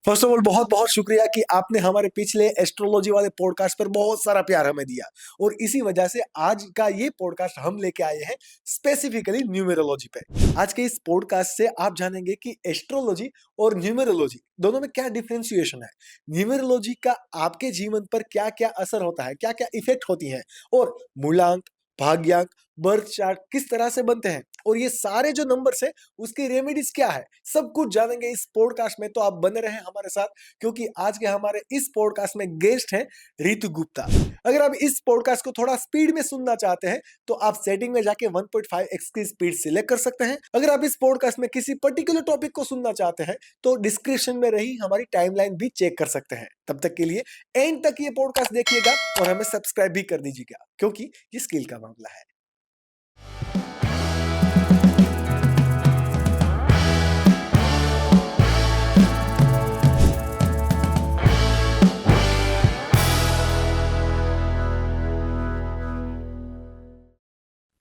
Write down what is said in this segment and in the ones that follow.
First of all बहुत बहुत शुक्रिया कि आपने हमारे पिछले एस्ट्रोलॉजी वाले पॉडकास्ट पर बहुत सारा प्यार हमें दिया और इसी वजह से आज का ये पॉडकास्ट हम लेके आए हैं स्पेसिफिकली न्यूमेरोलॉजी पे। आज के इस पॉडकास्ट से आप जानेंगे कि एस्ट्रोलॉजी और न्यूमेरोलॉजी दोनों में क्या डिफरेंशिएशन है, न्यूमेरोलॉजी का आपके जीवन पर क्या क्या असर होता है, क्या क्या इफेक्ट होती है और मूलांक, भाग्यांक, बर्थ चार्ट किस तरह से बनते हैं और ये सारे जो नंबर्स है उसकी रेमेडीज क्या है, सब कुछ जानेंगे इस पॉडकास्ट में। तो आप बने रहें हमारे साथ क्योंकि आज के हमारे इस पॉडकास्ट में गेस्ट हैं रितु गुप्ता। अगर आप इस पॉडकास्ट को थोड़ा स्पीड में सुनना चाहते हैं तो आप सेटिंग में जाके 1.5x की स्पीड सिलेक्ट कर सकते हैं। अगर आप इस पॉडकास्ट में किसी पर्टिकुलर टॉपिक को सुनना चाहते हैं तो डिस्क्रिप्शन में रही हमारी टाइमलाइन भी चेक कर सकते हैं। तब तक के लिए एंड तक ये पॉडकास्ट देखिएगा और हमें सब्सक्राइब भी कर दीजिएगा क्योंकि ये स्किल का मामला है।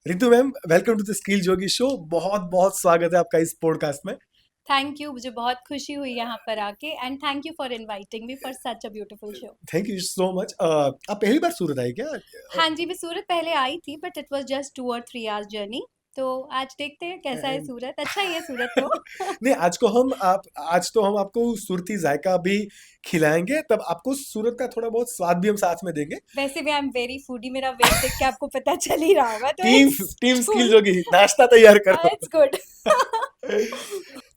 Ritu ma'am, welcome to the skill Jogi show. बहुत बहुत स्वागत है आपका इस पॉडकास्ट में। थैंक यू, मुझे बहुत खुशी हुई यहाँ पर आके and thank you for inviting me for such a beautiful show. Thank you so much. आप पहली बार सूरत आए क्या? हाँ जी, मैं सूरत पहले आई थी but it was just 2 or 3 hours journey. तो आज देखते हैं कैसा है सूरत। अच्छा ही है सूरत तो। नहीं, आज तो हम आपको सुरती जायका भी खिलाएंगे, तब आपको सूरत का थोड़ा बहुत स्वाद भी हम साथ में देंगे। वैसे भी आई एम वेरी फूडी, मेरा वेट देख के आपको पता चल ही रहा होगा तो team it's team skill cool. Jogi, नाश्ता तैयार करो। It's good.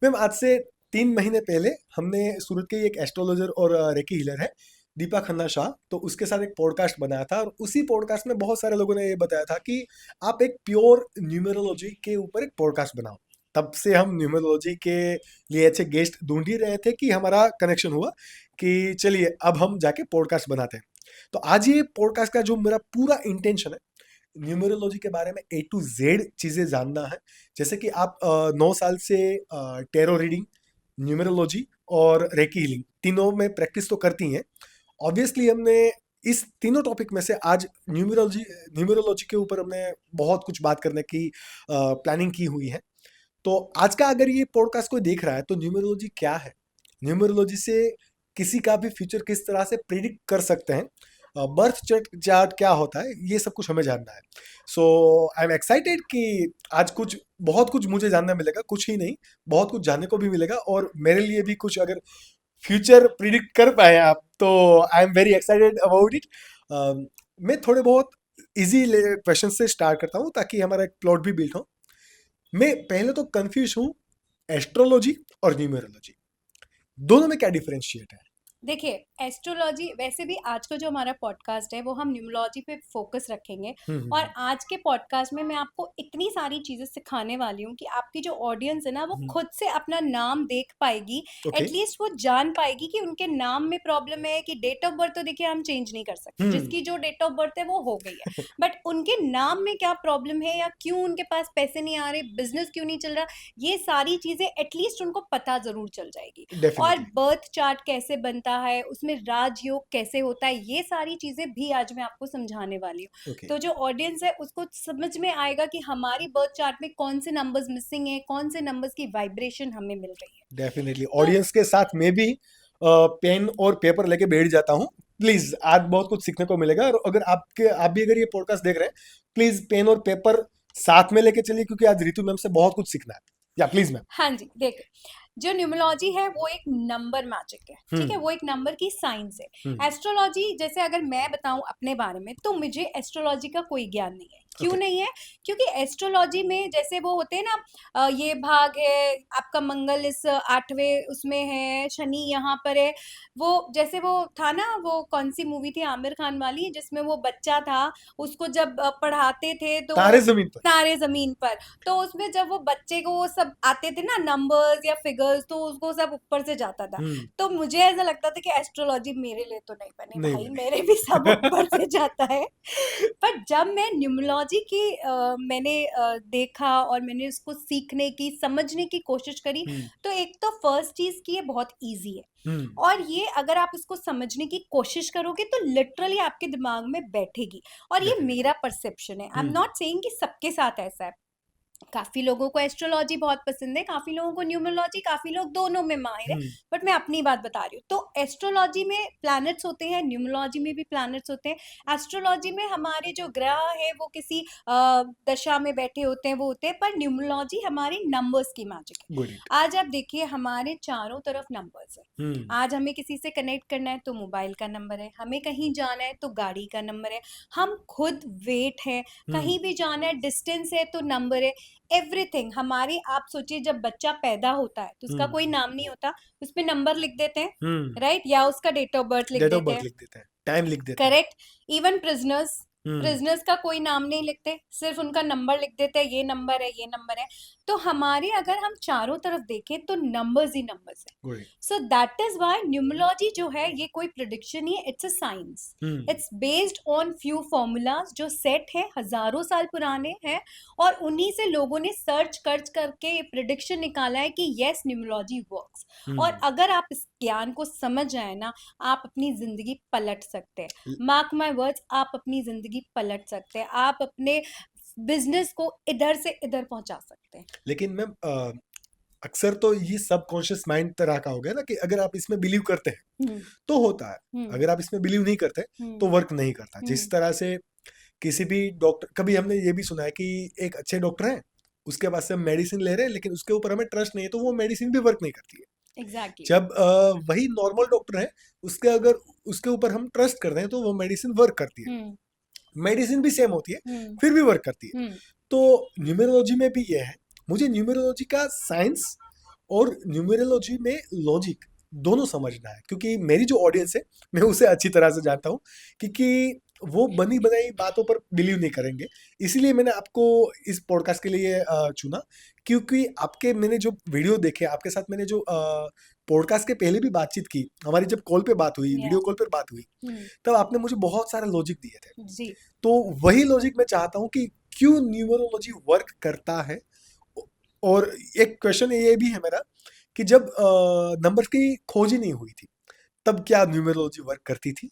मैम, आज से 3 महीने पहले हमने सूरत के एक एस्ट्रोलॉजर और रेकी हीलर है दीपा खन्ना शाह, तो उसके साथ एक पॉडकास्ट बनाया था और उसी पॉडकास्ट में बहुत सारे लोगों ने ये बताया था कि आप एक प्योर न्यूमेरोलॉजी के ऊपर एक पॉडकास्ट बनाओ। तब से हम न्यूमेरोलॉजी के लिए अच्छे गेस्ट ढूंढ ही रहे थे कि हमारा कनेक्शन हुआ कि चलिए अब हम जाके पॉडकास्ट बनाते हैं। तो आज ये पॉडकास्ट का जो मेरा पूरा इंटेंशन है, न्यूमेरोलॉजी के बारे में A to Z चीज़ें जानना है। जैसे कि आप 9 साल से टेरो रीडिंग, न्यूमेरोलॉजी और रेकी हीलिंग तीनों में प्रैक्टिस तो करती हैं। ऑब्वियसली हमने इस तीनों टॉपिक में से आज न्यूमेरोलॉजी के ऊपर हमने बहुत कुछ बात करने की प्लानिंग की हुई है। तो आज का अगर ये पॉडकास्ट कोई देख रहा है तो न्यूमेरोलॉजी क्या है, न्यूमेरोलॉजी से किसी का भी फ्यूचर किस तरह से प्रिडिक्ट कर सकते हैं, बर्थ चार्ट क्या होता है, ये सब कुछ हमें जानना है। सो आई एम एक्साइटेड कि आज बहुत कुछ मुझे जानना मिलेगा, कुछ ही नहीं बहुत कुछ जानने को भी मिलेगा और मेरे लिए भी कुछ अगर फ्यूचर प्रिडिक्ट कर पाए आप तो आई am very excited about it. मैं थोड़े बहुत इजी क्वेश्चन से स्टार्ट करता हूँ ताकि हमारा एक प्लॉट भी बिल्ड हो। मैं पहले तो कंफ्यूज हूँ, एस्ट्रोलॉजी और न्यूमेरोलॉजी दोनों में क्या डिफरेंशिएट है? देखिए, एस्ट्रोलॉजी वैसे भी आज का जो हमारा पॉडकास्ट है वो हम न्यूमरोलॉजी पे फोकस रखेंगे। और हम्म। आज के पॉडकास्ट में मैं आपको इतनी सारी चीज़ें सिखाने वाली हूँ कि आपकी जो ऑडियंस है ना वो खुद से अपना नाम देख पाएगी। ओके। एटलीस्ट वो जान पाएगी कि उनके नाम में प्रॉब्लम है। कि डेट ऑफ बर्थ तो देखिए हम चेंज नहीं कर सकते, हम्म। जिसकी जो डेट ऑफ बर्थ है वो हो गई है। बट उनके नाम में क्या प्रॉब्लम है या क्यों उनके पास पैसे नहीं आ रहे, बिजनेस क्यों नहीं चल रहा, ये सारी चीज़ें एटलीस्ट उनको पता ज़रूर चल जाएगी। और डेफिनेटली। बर्थ चार्ट कैसे बनता है, उसमें राजयोग कैसे होता है, ये सारी चीजें भी आज मैं आपको समझाने वाली हूँ। ओके। तो जो ऑडियंस है उसको समझ में आएगा कि हमारी बर्थ चार्ट में कौन से नंबर्स मिसिंग है, कौन से नंबर्स की वाइब्रेशन हमें मिल रही है। डेफिनेटली तो ऑडियंस के साथ मैं भी पेन और पेपर लेके बैठ जाता हूँ। प्लीज आज बहुत कुछ सीखने को मिलेगा और अगर आप भी अगर ये पॉडकास्ट देख रहे हैं प्लीज पेन और पेपर साथ में लेके चलिए क्योंकि आज रितु मैम से बहुत कुछ सीखना है। या प्लीज मैम। हाँ जी, देख, जो न्यूमरोलॉजी है वो एक नंबर मैजिक है, ठीक है, हम्म। वो एक नंबर की साइंस है। हम्म। एस्ट्रोलॉजी जैसे अगर मैं बताऊं अपने बारे में तो मुझे एस्ट्रोलॉजी का कोई ज्ञान नहीं है। क्यों ओके। नहीं है? क्योंकि एस्ट्रोलॉजी में जैसे वो होते हैं ना, ये भाग है आपका, मंगल इस 8वें उसमें है, शनि यहाँ पर है। वो जैसे वो था ना, वो कौन सी मूवी थी आमिर खान वाली जिसमें वो बच्चा था, उसको जब पढ़ाते थे तो तारे जमीन पर। तारे जमीन पर, तो उसमें जब वो बच्चे को वो सब आते थे ना नंबर्स या फिगर्स, तो उसको सब ऊपर से जाता था। हम्म। तो मुझे ऐसा लगता था कि एस्ट्रोलॉजी मेरे लिए तो नहीं बनी नहीं भाई, बने। मेरे भी सब ऊपर से जाता है। पर जब मैं न्यूमरोलॉजी की मैंने देखा और मैंने उसको सीखने की समझने की कोशिश करी, हम्म। तो एक तो फर्स्ट चीज की ये बहुत इजी है। हम्म। और ये अगर आप इसको समझने की कोशिश करोगे तो लिटरली आपके दिमाग में बैठेगी। और ये डेफिनेटली। मेरा परसेप्शन है, I am hmm. Not saying कि सबके साथ ऐसा है। काफी लोगों को एस्ट्रोलॉजी बहुत पसंद है, काफी लोगों को न्यूमरोलॉजी, काफी लोग दोनों में माहिर है। बट मैं अपनी बात बता रही हूँ। तो एस्ट्रोलॉजी में प्लैनेट्स होते हैं, न्यूमरोलॉजी में भी प्लैनेट्स होते हैं। एस्ट्रोलॉजी में हमारे जो ग्रह है वो किसी दशा में बैठे होते हैं, वो होते हैं। पर न्यूमरोलॉजी हमारी नंबर्स की मैजिक है। Good it. आज आप देखिए हमारे चारों तरफ नंबर्स है। आज हमें किसी से कनेक्ट करना है तो मोबाइल का नंबर है, हमें कहीं जाना है तो गाड़ी का नंबर है, हम खुद वेट है, कहीं भी जाना है डिस्टेंस है तो नंबर है। एवरीथिंग हमारी, आप सोचिए जब बच्चा पैदा होता है तो उसका कोई नाम नहीं होता, उस पे नंबर लिख देते हैं, राइट, या उसका डेट ऑफ बर्थ लिख डेट ऑफ देते बर्थ हैं, लिख देते हैं, टाइम लिख देते हैं। करेक्ट। इवन प्रिजनर्स, हम्म। प्रिजनर्स का कोई नाम नहीं लिखते, सिर्फ उनका नंबर लिख देते हैं, ये नंबर है, ये नंबर है। तो हमारे अगर हम चारों तरफ देखें तो नंबर्स ही नंबर्स है। Good. So that is why numerology जो है ये कोई प्रिडिक्शन नहीं है, it's a science. It's based on few formulas जो सेट है, हजारों साल पुराने हैं, और उन्हीं से लोगों ने सर्च कर करके ये प्रिडिक्शन निकाला है कि यस न्यूमरोलॉजी वर्क्स। और अगर आप इस ज्ञान को समझ जाए ना, आप अपनी जिंदगी पलट सकते हैं। मार्क माय वर्ड्स, आप अपनी जिंदगी पलट सकते हैं, आप अपने बिजनेस को इधर से इधर पहुंचा सकते हैं। लेकिन मैम अक्सर तो ये सबकॉन्शियस माइंड तरह का हो गया ना कि अगर आप इसमें बिलीव करते हैं तो होता है, अगर आप इसमें बिलीव नहीं करते तो वर्क नहीं करता। जिस तरह से किसी भी डॉक्टर, कभी हमने ये भी सुना है कि एक अच्छे डॉक्टर हैं, उसके पास से हम मेडिसिन ले रहे हैं लेकिन उसके ऊपर हमें ट्रस्ट नहीं है तो वो मेडिसिन भी वर्क नहीं करती है। एग्जैक्टली। जब वही नॉर्मल डॉक्टर है, उसके अगर उसके ऊपर हम ट्रस्ट कर रहे हैं तो वो मेडिसिन वर्क करती है। मेडिसिन भी सेम होती है, फिर भी वर्क करती है। तो न्यूमेरोलॉजी में भी ये है। मुझे न्यूमेरोलॉजी का साइंस और न्यूमेरोलॉजी में लॉजिक दोनों समझना है, क्योंकि मेरी जो ऑडियंस है मैं उसे अच्छी तरह से जानता हूँ, क्योंकि वो बनी बनाई बातों पर बिलीव नहीं करेंगे। इसीलिए मैंने आपको इस पॉडकास्ट के लिए चुना, क्योंकि आपके मैंने जो वीडियो देखे, आपके साथ मैंने जो पॉडकास्ट के पहले भी बातचीत की, हमारी जब कॉल पे बात हुई, वीडियो कॉल पर बात हुई, तब आपने मुझे बहुत सारे लॉजिक दिए थे जी। तो वही लॉजिक मैं चाहता हूँ कि क्यों न्यूमरोलॉजी वर्क करता है। और एक क्वेश्चन ये भी है मेरा कि जब नंबर की खोज ही नहीं हुई थी तब क्या न्यूमरोलॉजी वर्क करती थी?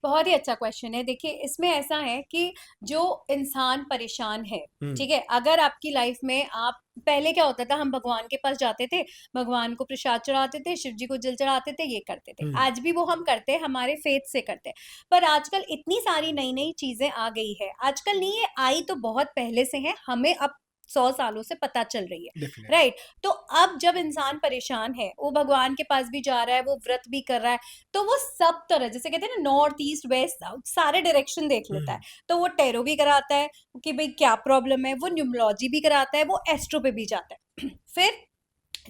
बहुत ही अच्छा क्वेश्चन है। देखिए इसमें ऐसा है कि जो इंसान परेशान है, ठीक है, अगर आपकी लाइफ में आप, पहले क्या होता था, हम भगवान के पास जाते थे, भगवान को प्रसाद चढ़ाते थे, शिव जी को जल चढ़ाते थे, ये करते थे। आज भी वो हम करते हैं, हमारे फेथ से करते हैं। पर आजकल इतनी सारी नई नई चीजें आ गई है, आजकल नहीं, ये आई तो बहुत पहले से है, हमें अब 100 सालों से पता चल रही है, राइट। तो अब जब इंसान परेशान है, वो भगवान के पास भी जा रहा है, वो व्रत भी कर रहा है, तो वो सब तरह, जैसे कहते हैं ना, नॉर्थ ईस्ट वेस्ट साउथ, सारे डायरेक्शन देख लेता है। तो वो टैरो भी कराता है कि भाई क्या प्रॉब्लम है, वो न्यूमरोलॉजी भी कराता है, वो एस्ट्रो पे भी जाता है। फिर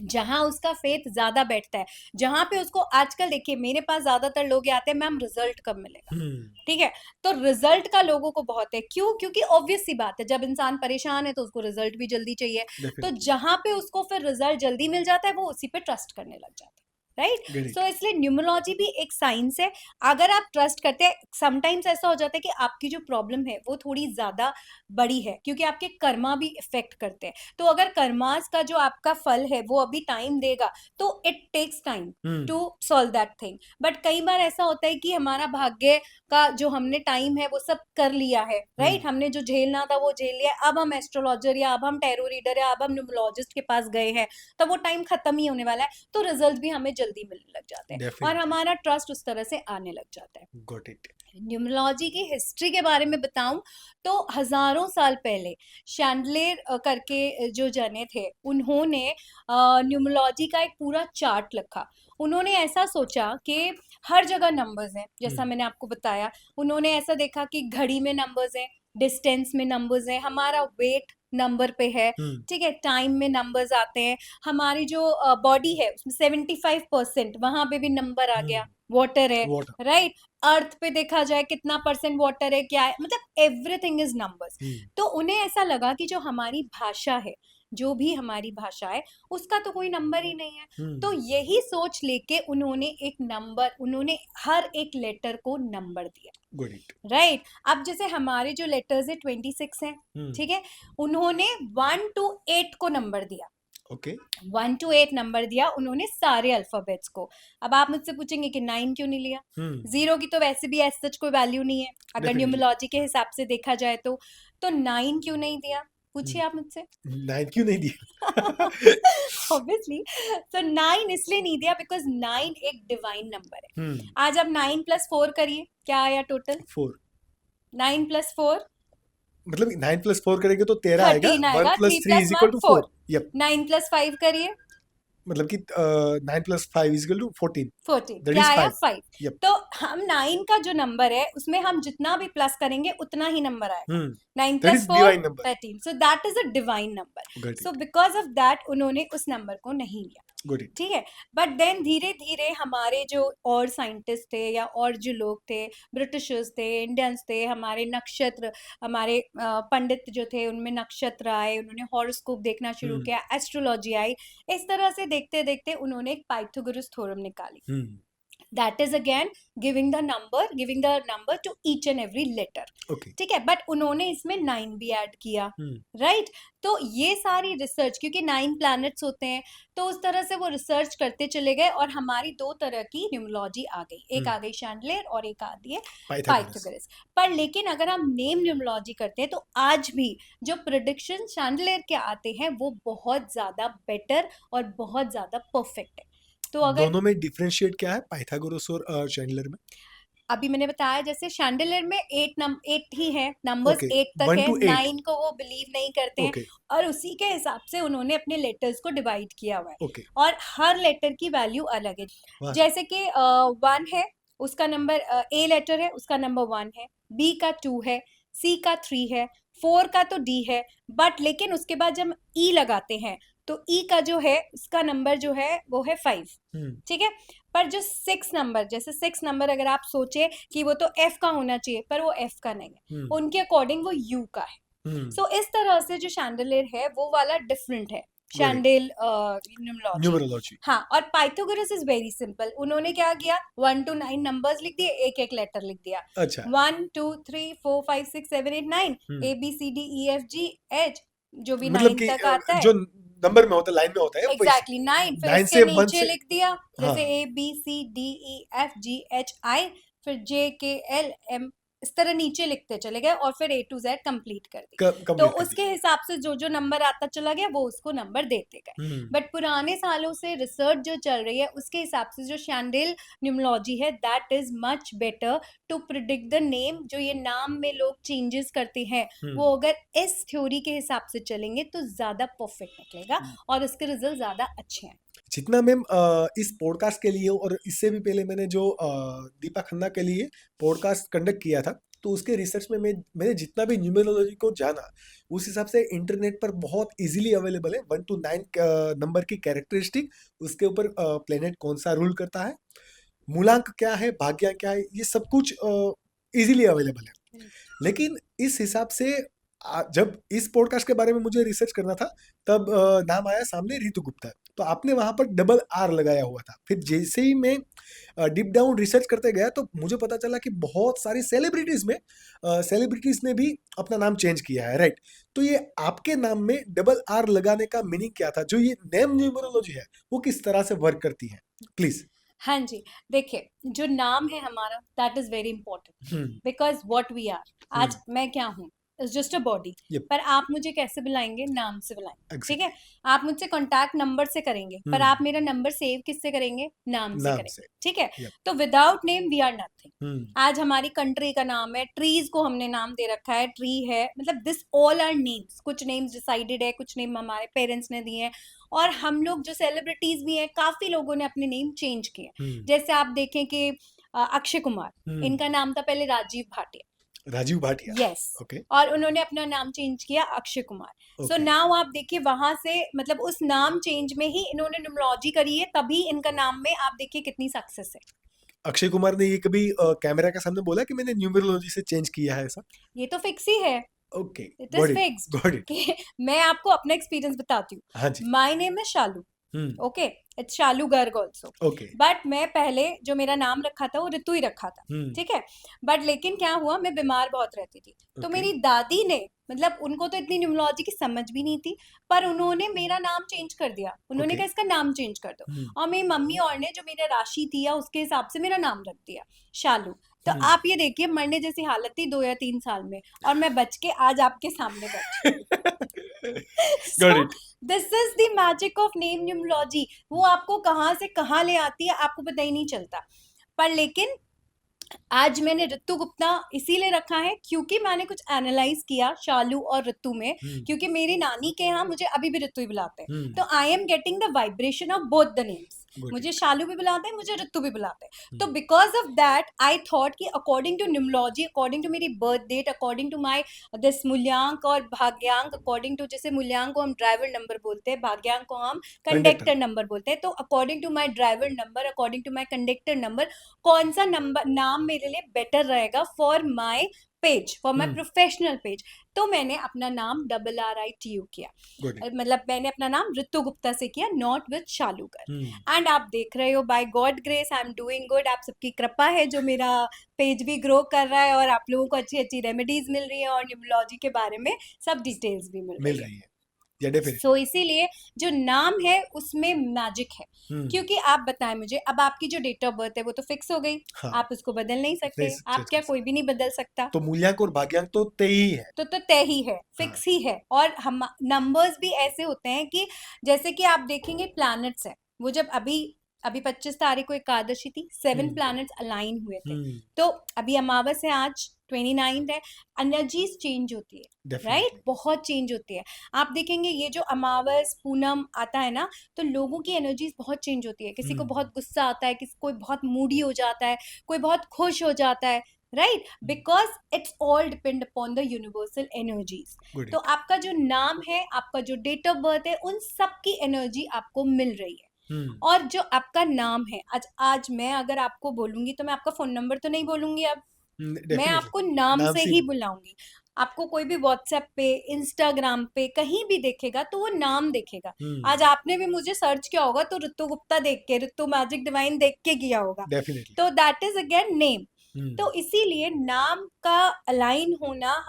जहां उसका फेथ ज्यादा बैठता है, जहां पे उसको, आजकल देखिए मेरे पास ज्यादातर लोग आते हैं, मैम रिजल्ट कब मिलेगा, ठीक है। तो रिजल्ट का लोगों को बहुत है, क्यों? क्योंकि ऑब्वियस सी बात है, जब इंसान परेशान है तो उसको रिजल्ट भी जल्दी चाहिए। तो जहां पे उसको फिर रिजल्ट जल्दी मिल जाता है, वो उसी पे ट्रस्ट करने लग जाता है, राइट। सो इसलिए न्यूमरोलॉजी भी एक साइंस है। अगर आप ट्रस्ट करते हैं, समटाइम्स ऐसा हो जाता है कि आपकी जो प्रॉब्लम है वो थोड़ी ज्यादा बड़ी है, क्योंकि आपके कर्मा भी इफेक्ट करते हैं। तो अगर कर्मास का जो आपका फल है वो अभी टाइम देगा, तो it takes time to solve that thing. But कई बार ऐसा होता है कि हमारा भाग्य का जो हमने टाइम है वो सब कर लिया है, राइट, हमने जो झेलना था वो झेल लिया, अब हम एस्ट्रोलॉजर या अब हम टैरो रीडर या अब हम न्यूमरोलॉजिस्ट के पास गए हैं, तो वो टाइम खत्म ही होने वाला है, तो रिजल्ट भी हमें जल्दी मिलने लग जाते हैं और हमारा ट्रस्ट उस तरह से आने लग जाता है। Got it. न्यूमरोलॉजी की हिस्ट्री के बारे में बताऊं तो हजारों साल पहले शैंडलेर करके जो जने थे, उन्होंने न्यूमरोलॉजी का एक पूरा चार्ट लिखा। उन्होंने ऐसा सोचा कि हर जगह नंबर्स हैं, जैसा मैंने आपको बताया। उन्होंने ऐसा देखा कि घड़ी में नंबर्स हैं, डिस्टेंस में नंबर्स हैं, हमारा वेट नंबर पे है, ठीक है, टाइम में नंबर्स आते हैं, हमारी जो बॉडी है उसमें 75% वहां पे भी नंबर आ गया, वाटर है, राइट। अर्थ पे देखा जाए कितना परसेंट वाटर है, क्या है, मतलब एवरीथिंग इज नंबर्स। तो उन्हें ऐसा लगा कि जो हमारी भाषा है, जो भी हमारी भाषा है, उसका तो कोई नंबर ही नहीं है। तो यही सोच लेके उन्होंने एक नंबर, उन्होंने हर एक लेटर को नंबर दिया, राइट। अब जैसे हमारे जो लेटर्स है 26 हैं, ठीक है, उन्होंने 1 to 8 को नंबर दिया। ओके, 1 to 8 नंबर दिया उन्होंने सारे अल्फाबेट्स को। अब आप मुझसे पूछेंगे कि 9 क्यों नहीं लिया? 0 की तो वैसे भी ऐसा कोई वैल्यू नहीं है अगर न्यूमरोलॉजी के हिसाब से देखा जाए तो 9 क्यों नहीं दिया? पूछिए आप मुझसे। 9 क्यों नहीं दिया? ऑब्वियसली, तो 9 इसलिए नहीं दिया बिकॉज 9 एक डिवाइन नंबर है। हम्म आज आप 9+4 करिए, क्या आया टोटल? 4 9+4 मतलब 9 + 4 करेंगे तो 13 आएगा। 13 1 आएगा, + 3 3 + = 1 4। 4। यप, 9+5 करिए, मतलब कि 9 + 5 = 14। 14, दैट क्या इज आया? 5। 5। यप। तो हम 9 का जो नंबर है उसमें हम जितना भी प्लस करेंगे उतना ही नंबर आएगा। 9 that + is 4 divine number. 13, so that is a divine number. Got so it, because of that उन्होंने उस नंबर को नहीं लिया। Got it. ठीक है, बट देन धीरे धीरे हमारे जो और साइंटिस्ट थे या और जो लोग थे, ब्रिटिशर्स थे, इंडियंस थे, हमारे नक्षत्र, हमारे पंडित जो थे उनमें नक्षत्र आए, उन्होंने हॉरोस्कोप देखना शुरू किया, एस्ट्रोलॉजी आई। इस तरह से देखते देखते उन्होंने एक पाइथागोरस थ्योरम निकाली। That is again giving the number to each and every letter. Okay. ठीक है, बट उन्होंने इसमें 9 भी ऐड किया, राइट? तो ये सारी रिसर्च, क्योंकि 9 प्लैनेट्स होते हैं, तो उस तरह से वो रिसर्च करते चले गए और हमारी 2 तरह की न्यूमरोलॉजी आ गई। एक आ गई शैंडलियर और एक आती है पाइथागोरस। पाइथागोरस। पर लेकिन अगर हम नेम न्यूमरोलॉजी करते हैं तो आज भी जो प्रिडिक्शन शैंडलियर के आते हैं वो बहुत ज्यादा बेटर और बहुत ज्यादा परफेक्ट है। तो अगर दोनों में डिफरेंशिएट क्या है, पाइथागोरस और चैंडलर में? अभी मैंने बताया, जैसे शैंडलियर में 8 ही है, नंबर्स ओके, 8 तक 1 है, to 8। 9 को वो बिलीव नहीं करते हैं। ओके, और उसी के हिसाब से उन्होंने अपने लेटर्स को डिवाइड किया हुआ है ओके। और हर लेटर की वैल्यू अलग है। वाह। जैसे कि 1 है, उसका नंबर ए लेटर है, उसका नंबर 1 है, बी का 2 है, सी का 3 है, 4 का तो डी है। बट लेकिन उसके बाद जब ई लगाते हैं तो ई का जो है उसका नंबर जो है वो है 5। ठीक है, पर जो 6 नंबर, जैसे 6 नंबर अगर आप सोचे कि वो तो एफ का होना चाहिए, पर वो एफ का नहीं है, उनके अकॉर्डिंग वो यू का है। सो इस तरह से जो शैंडलियर है वो वाला डिफरेंट है, शैंडेल न्यूमरोलॉजी। न्यूमरोलॉजी। हाँ, और पाइथागोरस इज वेरी सिंपल। उन्होंने क्या किया, 1 to 9 नंबर्स लिख दिए, एक एक लेटर लिख दिया। अच्छा। 1 2 3 4 5 6 7 8 9, A B C D E F G H, जो भी मतलब 9 कि तक आता है। जो नंबर में होता है, लाइन में होता है, एग्जैक्टली 9, फिर 9 उसके से 1 नीचे से। लिख दिया, हाँ। जैसे A B C D E F G H I, फिर जे के एल एम, इस तरह नीचे लिखते चले गए और फिर ए टू जेड कंप्लीट कर दी। तो कंप्लीट कर दी। उसके हिसाब से जो जो नंबर आता चला गया वो उसको नंबर देते गए। बट पुराने सालों से रिसर्च जो चल रही है उसके हिसाब से जो शैंडेल न्यूमरोलॉजी है that is much better to predict the name. जो ये नाम में लोग चेंजेस करते हैं वो अगर इस थ्योरी के हिसाब से चलेंगे तो ज्यादा परफेक्ट निकलेगा और उसके रिजल्ट ज्यादा अच्छे हैं। जितना मैम इस पॉडकास्ट के लिए और इससे भी पहले मैंने जो दीपा खन्ना के लिए पॉडकास्ट कंडक्ट किया था, तो उसके रिसर्च में मैंने जितना भी न्यूमरोलॉजी को जाना, उस हिसाब से इंटरनेट पर बहुत इजीली अवेलेबल है 1 to 9 नंबर की कैरेक्टरिस्टिक, उसके ऊपर प्लेनेट कौन सा रूल करता है, मूलांक क्या है, भाग्य क्या है, ये सब कुछ इजीली अवेलेबल है। लेकिन इस हिसाब से जब इस पॉडकास्ट के बारे में मुझे रिसर्च करना था तब नाम आया सामने रितु गुप्ता। तो आपने वहां पर डबल आर लगाया हुआ था। फिर जैसे ही मैं डीप डाउन रिसर्च करते गया तो मुझे पता चला कि बहुत सारी सेलिब्रिटीज ने भी अपना नाम चेंज किया है, राइट? तो ये आपके नाम में डबल आर लगाने का मीनिंग क्या था? जो ये नेम न्यूमरोलॉजी है वो किस तरह से वर्क करती है, प्लीज? हाँ जी, देखिए जो नाम है हमारा that is very important because what we are. आज मैं क्या हूँ, इज जस्ट अ बॉडी। पर आप मुझे कैसे बुलाएंगे? नाम से बुलाएंगे। ठीक है, आप मुझसे कांटेक्ट नंबर से करेंगे पर आप मेरा नंबर सेव किससे करेंगे? नाम से करेंगे। ठीक है, तो without name we are nothing. आज हमारी कंट्री का नाम है, ट्रीज को हमने नाम दे रखा है, ट्री है, मतलब दिस ऑल आर नेम्स। कुछ नेम्स डिसाइडेड है, कुछ नेम हमारे पेरेंट्स ने दिए हैं, और हम लोग जो सेलिब्रिटीज भी हैं काफी लोगों ने अपने नेम चेंज किए। जैसे आप देखें कि अक्षय कुमार, इनका नाम था पहले राजीव भाटिया। राजीव भाटिया, यस। ओके। और उन्होंने अपना नाम चेंज किया अक्षय कुमार। सो नाउ आप देखिए वहां से, मतलब उस नाम चेंज में ही इन्होंने न्यूमरोलॉजी करी है, तभी इनका नाम में आप देखिए कितनी सक्सेस है। अक्षय कुमार ने ये कभी कैमरा के सामने बोला कि मैंने न्यूमरोलॉजी से चेंज किया है ऐसा? ये तो फिक्स ही है। Okay, it is fixed. मैं आपको अपना एक्सपीरियंस बताती हूँ। हाँ जी। My name is Shalu, okay, it's Shalu Garg also. Okay. But मैं पहले जो मेरा नाम रखा था वो ऋतु ही रखा था। ठीक है, बट लेकिन क्या हुआ, मैं बीमार बहुत रहती थी। तो मेरी दादी ने, मतलब उनको तो इतनी न्यूमरोलॉजी की समझ भी नहीं थी, पर उन्होंने मेरा नाम चेंज कर दिया। उन्होंने कहा इसका नाम चेंज कर दो। और मेरी मम्मी और ने जो मेरा राशि थी या उसके हिसाब से मेरा नाम रख दिया शालू। तो आप ये देखिए मरने जैसी हालत थी 2 या 3 साल में, और मैं बच के आज आपके सामने बैठी हूँ। Got so it. This is the magic of name numerology. वो आपको कहाँ से कहाँ ले आती है आपको पता ही नहीं चलता। पर लेकिन आज मैंने ऋतु गुप्ता इसीलिए रखा है क्योंकि मैंने कुछ एनालाइज किया शालू और ऋतु में, क्योंकि मेरी नानी के यहाँ मुझे अभी भी ऋतु ही बुलाते हैं, तो I am getting the vibration of both the names. मुझे शालू भी बुलाते हैं, मुझे ऋतु भी बुलाते हैं। तो because of that I thought कि according to numerology, according to मेरी birth date, according to my this मूल्यांक और भाग्यांक, अकॉर्डिंग टू जैसे मूल्यांक को हम ड्राइवर नंबर बोलते हैं, भाग्यांक को हम कंडक्टर नंबर बोलते हैं, तो according to my driver number, according to my conductor number, कौन सा नंबर नाम मेरे लिए बेटर रहेगा for my page, for my professional page, तो मैंने अपना नाम RRITU किया। मतलब मैंने अपना नाम ऋतु गुप्ता से किया, नॉट विद शालूकर। एंड आप देख रहे हो by God grace I am doing good. आप सबकी कृपा है जो मेरा पेज भी ग्रो कर रहा है और आप लोगों को अच्छी अच्छी रेमेडीज मिल रही है और न्यूमरोलॉजी के बारे में सब डिटेल्स भी मिल रही है। सो इसीलिए जो नाम है उसमें मैजिक है। क्योंकि आप बताएं मुझे, अब आपकी जो डेट ऑफ बर्थ है वो तो फिक्स हो गई, आप उसको बदल नहीं सकते, आप क्या कोई भी नहीं बदल सकता। तो मूल्यांक और भाग्यांक तो तय ही है, तो तय ही है, फिक्स ही है। और हम नंबर्स भी ऐसे होते हैं कि जैसे कि आप देखेंगे प्लैनेट्स है, वो जब अभी 25 तारीख को एकादशी थी, 7 प्लैनेट्स अलाइन हुए थे, तो अभी अमावस है, आज 29 है, एनर्जीज चेंज होती है, राइट, बहुत चेंज होती है। आप देखेंगे ये जो अमावस पूनम आता है ना, तो लोगों की एनर्जीज बहुत चेंज होती है। किसी को बहुत गुस्सा आता है, किसी कोई बहुत मूडी हो जाता है, कोई बहुत खुश हो जाता है, right, because it's all depend upon the universal energies. तो आपका जो नाम है, आपका जो डेट ऑफ बर्थ है, उन सब की एनर्जी आपको मिल रही है। और जो आपका नाम है, आज मैं अगर आपको बोलूंगी तो मैं आपका फोन नंबर तो नहीं बोलूंगी, अब मैं आपको नाम से ही बुलाऊंगी। आपको कोई भी व्हाट्सएप पे, इंस्टाग्राम पे कहीं भी देखेगा तो वो नाम देखेगा। आज आपने भी मुझे सर्च किया होगा तो ऋतु गुप्ता देख के, ऋतु मैजिक डिवाइन देख के किया होगा, तो दैट इज अगेन नेम। तो इसीलिए नाम का अलाइन होना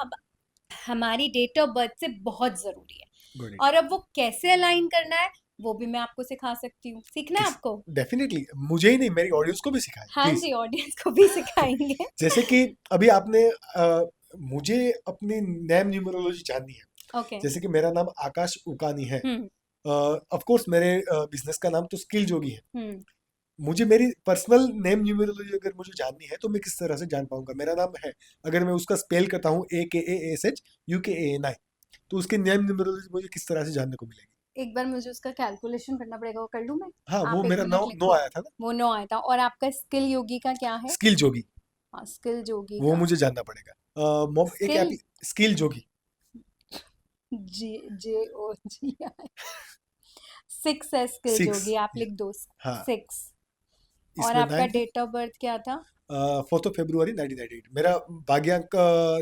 हमारी डेट ऑफ बर्थ से बहुत जरूरी है। और अब वो कैसे अलाइन करना है वो भी मैं आपको सिखा सकती हूँ। सीखना है आपको? डेफिनेटली, मुझे ही नहीं, मेरी ऑडियंस को भी सिखाएं। हाँ जी, ऑडियंस को भी सिखाएंगे। जैसे कि अभी आपने मुझे अपनी नेम न्यूमरोलॉजी जाननी है। okay. जैसे कि मेरा नाम आकाश उकानी है, ऑफ कोर्स मेरे बिजनेस का नाम तो स्किल जोगी है। मुझे मेरी पर्सनल नेम न्यूमरोलॉजी अगर मुझे जाननी है तो मैं किस तरह से जान पाऊंगा? मेरा नाम है, अगर मैं उसका स्पेल करता हूँ AKASHUKANI, तो उसकी नेम न्यूमरोलॉजी मुझे किस तरह से जानने को मिलेगी? एक बार मुझे उसका कैलकुलेशन करना पड़ेगा, वो कर लूं मैं? हाँ, वो मेरा 9 आया था ना। वो 9 आया था। और आपका स्किल योगी का क्या है? स्किल जोगी। हाँ, स्किल जोगी वो का मुझे जानना पड़ेगा। एक ऐप स्किल जोगी, JOGI 6 है स्किल जोगी, आप लिख दो 6। और आपका डेट ऑफ बर्थ क्या था? 4 फरवरी 1998। मेरा भाग्यांक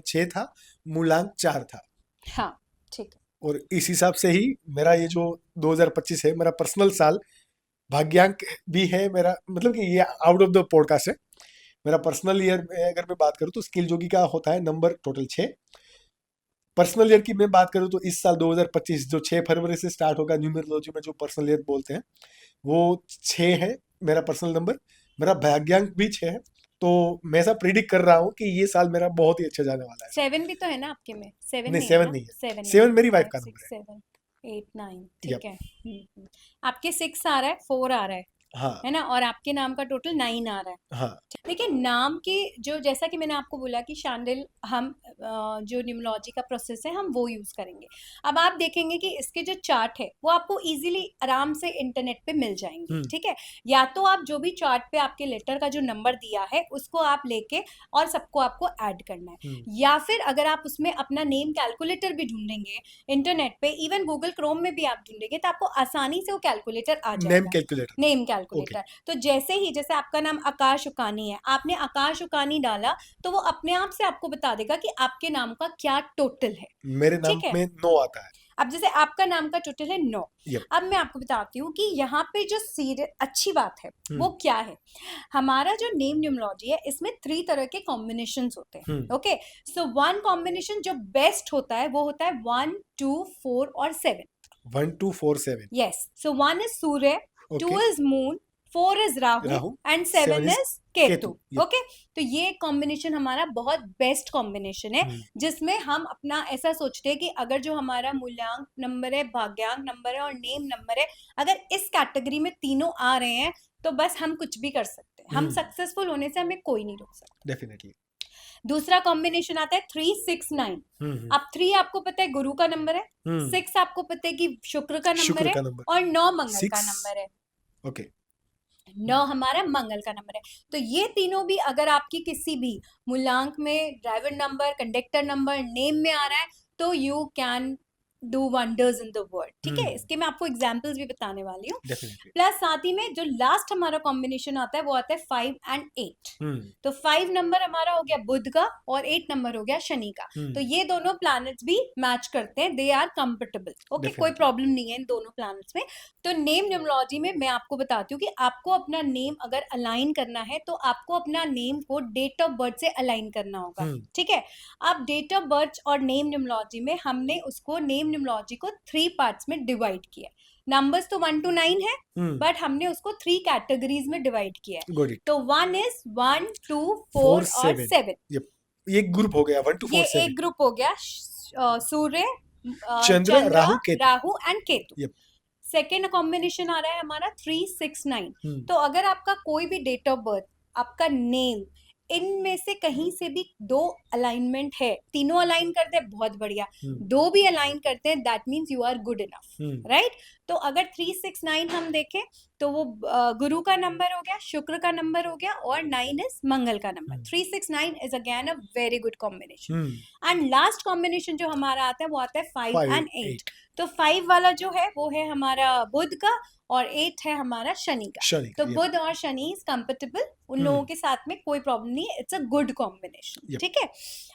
6 था, मूलांक 4 था। हाँ, ठीक है। और इस हिसाब से ही मेरा ये जो 2025 है, मेरा पर्सनल साल भाग्यांक भी है मेरा, मतलब कि ये आउट ऑफ द पॉडकास्ट है। मेरा पर्सनल ईयर में अगर मैं बात करूँ तो स्किल जोगी का होता है नंबर टोटल 6। पर्सनल ईयर की मैं बात करूँ तो इस साल 2025 जो 6 फरवरी से स्टार्ट होगा, न्यूमरोलॉजी में जो पर्सनल ईयर बोलते हैं वो 6 है मेरा पर्सनल नंबर। मेरा भाग्यांक भी 6 है, तो मैं ऐसा प्रिडिक्ट कर रहा हूँ कि ये साल मेरा बहुत ही अच्छा जाने वाला है। 7 भी तो है ना आपके में? 7 नहीं, 7 नहीं है, 7 मेरी वाइफ का नंबर है। 7 8 9 ठीक है। आपके 6 आ रहा है, 4 आ रहा है, हाँ, है ना, और आपके नाम का टोटल 9 आ रहा है। हाँ। देखिए नाम की जो, जैसा कि मैंने आपको बोला कि शांडिल हम जो न्यूमरोलॉजी का प्रोसेस है हम वो यूज करेंगे। अब आप देखेंगे कि इसके जो चार्ट है वो आपको इजीली आराम से इंटरनेट पे मिल जाएंगे, ठीक है। या तो आप जो भी चार्ट पे आपके लेटर का जो नंबर दिया है उसको आप लेके और सबको आपको ऐड करना है, या फिर अगर आप उसमें अपना नेम कैलकुलेटर भी ढूंढेंगे इंटरनेट पे, इवन गूगल क्रोम में भी आप ढूंढेंगे तो आपको आसानी से वो कैलकुलेटर आ जाएगा, नेम कैलकुलेटर। तो जैसे आपका नाम आकाश उकानी है, आपने आकाश उकानी डाला तो वो अपने आप से आपको बता देगा कि आपके नाम का क्या टोटल है। मेरे नाम में 9 आता है। अब जैसे आपका नाम का टोटल है 9। अब मैं आपको बताती हूँ कि यहाँ पे जो अच्छी बात है वो क्या है। हमारा जो नेम न्यूमरोलॉजी है इसमें 3 तरह के कॉम्बिनेशंस होते हैं। ओके, सो 1 कॉम्बिनेशन जो बेस्ट होता है वो होता है 1 2 4 और 7। 1 2 4 7। Yes, so 1 is Surya, 2 is moon, 4 is Rahu Rahu, and 7 7 is is Ketu. Ketu. Yep. Okay, तो ये कॉम्बिनेशन हमारा बहुत बेस्ट कॉम्बिनेशन है, जिसमें हम अपना ऐसा सोचते हैं कि अगर जो हमारा मूल्यांक नंबर है, भाग्यांक नंबर है और नेम नंबर है, अगर इस कैटेगरी में तीनों आ रहे हैं तो बस हम कुछ भी कर सकते हैं, हम सक्सेसफुल होने से हमें कोई नहीं रोक सकता। डेफिनेटली। दूसरा कॉम्बिनेशन आता है 3 6 9। अब 3 आपको पता है गुरु का नंबर है, 6 आपको पता है कि शुक्र का नंबर शुक्र है का नंबर, और 9 मंगल 6 का नंबर है। ओके 9 हमारा मंगल का नंबर है। तो ये तीनों भी अगर आपकी किसी भी मूल्यांक में driver number, conductor number, name में आ रहा है तो you can do wonders in the world. ठीक है, इसके मैं आपको एग्जांपल्स भी बताने वाली हूँ। डेफिनेटली। प्लस साथ ही में जो लास्ट हमारा कॉम्बिनेशन आता है वो आता है 5 एंड 8। तो 5 नंबर हमारा हो गया बुध का और 8 नंबर हो गया शनि का। तो ये दोनों प्लैनेट्स भी मैच करते हैं, दे आर कंपेटेबल। ओके, कोई प्रॉब्लम नहीं है इन दोनों प्लैनेट्स में। तो नेम न्यूमरोलॉजी में मैं आपको बताती हूँ कि आपको अपना नेम अगर अलाइन करना है तो आपको अपना नेम को डेट ऑफ बर्थ से अलाइन करना होगा। ठीक है, अब डेट ऑफ बर्थ और नेम न्यूमरोलॉजी में हमने उसको नेम न्यूमरोलॉजी को 3 पार्ट्स में डिवाइड किया है। नंबर्स तो 1 to 9 है, बट हमने उसको 3 कैटेगरीज में डिवाइड किया है। तो 1 is 1 2 4 और 7। ये ग्रुप हो गया 1 to 4 ये 7। एक ग्रुप हो गया Surya, Chandra, Rahu and Ketu. Second combination आ रहा है हमारा 3 6 9। तो अगर आपका कोई भी डेट ऑफ बर्थ, आपका नेम, इनमें से कहीं से भी 2 अलाइनमेंट है, तीनों अलाइन करते हैं बहुत बढ़िया, 2 भी अलाइन करते हैं, that means you are good enough, right. तो अगर 3 6 9 हम देखें तो वो गुरु का नंबर हो गया, शुक्र का नंबर हो गया और 9 इज मंगल का number. 3 6 9 is again a very good combination. And last combination जो हमारा आता है वो आता है 5 एंड 8। तो 5 वाला जो है वो है हमारा बुध का और 8 है हमारा शनि का। तो बुध और शनि इज कंपेटेबल, उन लोगों के साथ में कोई प्रॉब्लम नहीं है, इट्स अ गुड कॉम्बिनेशन। ठीक है,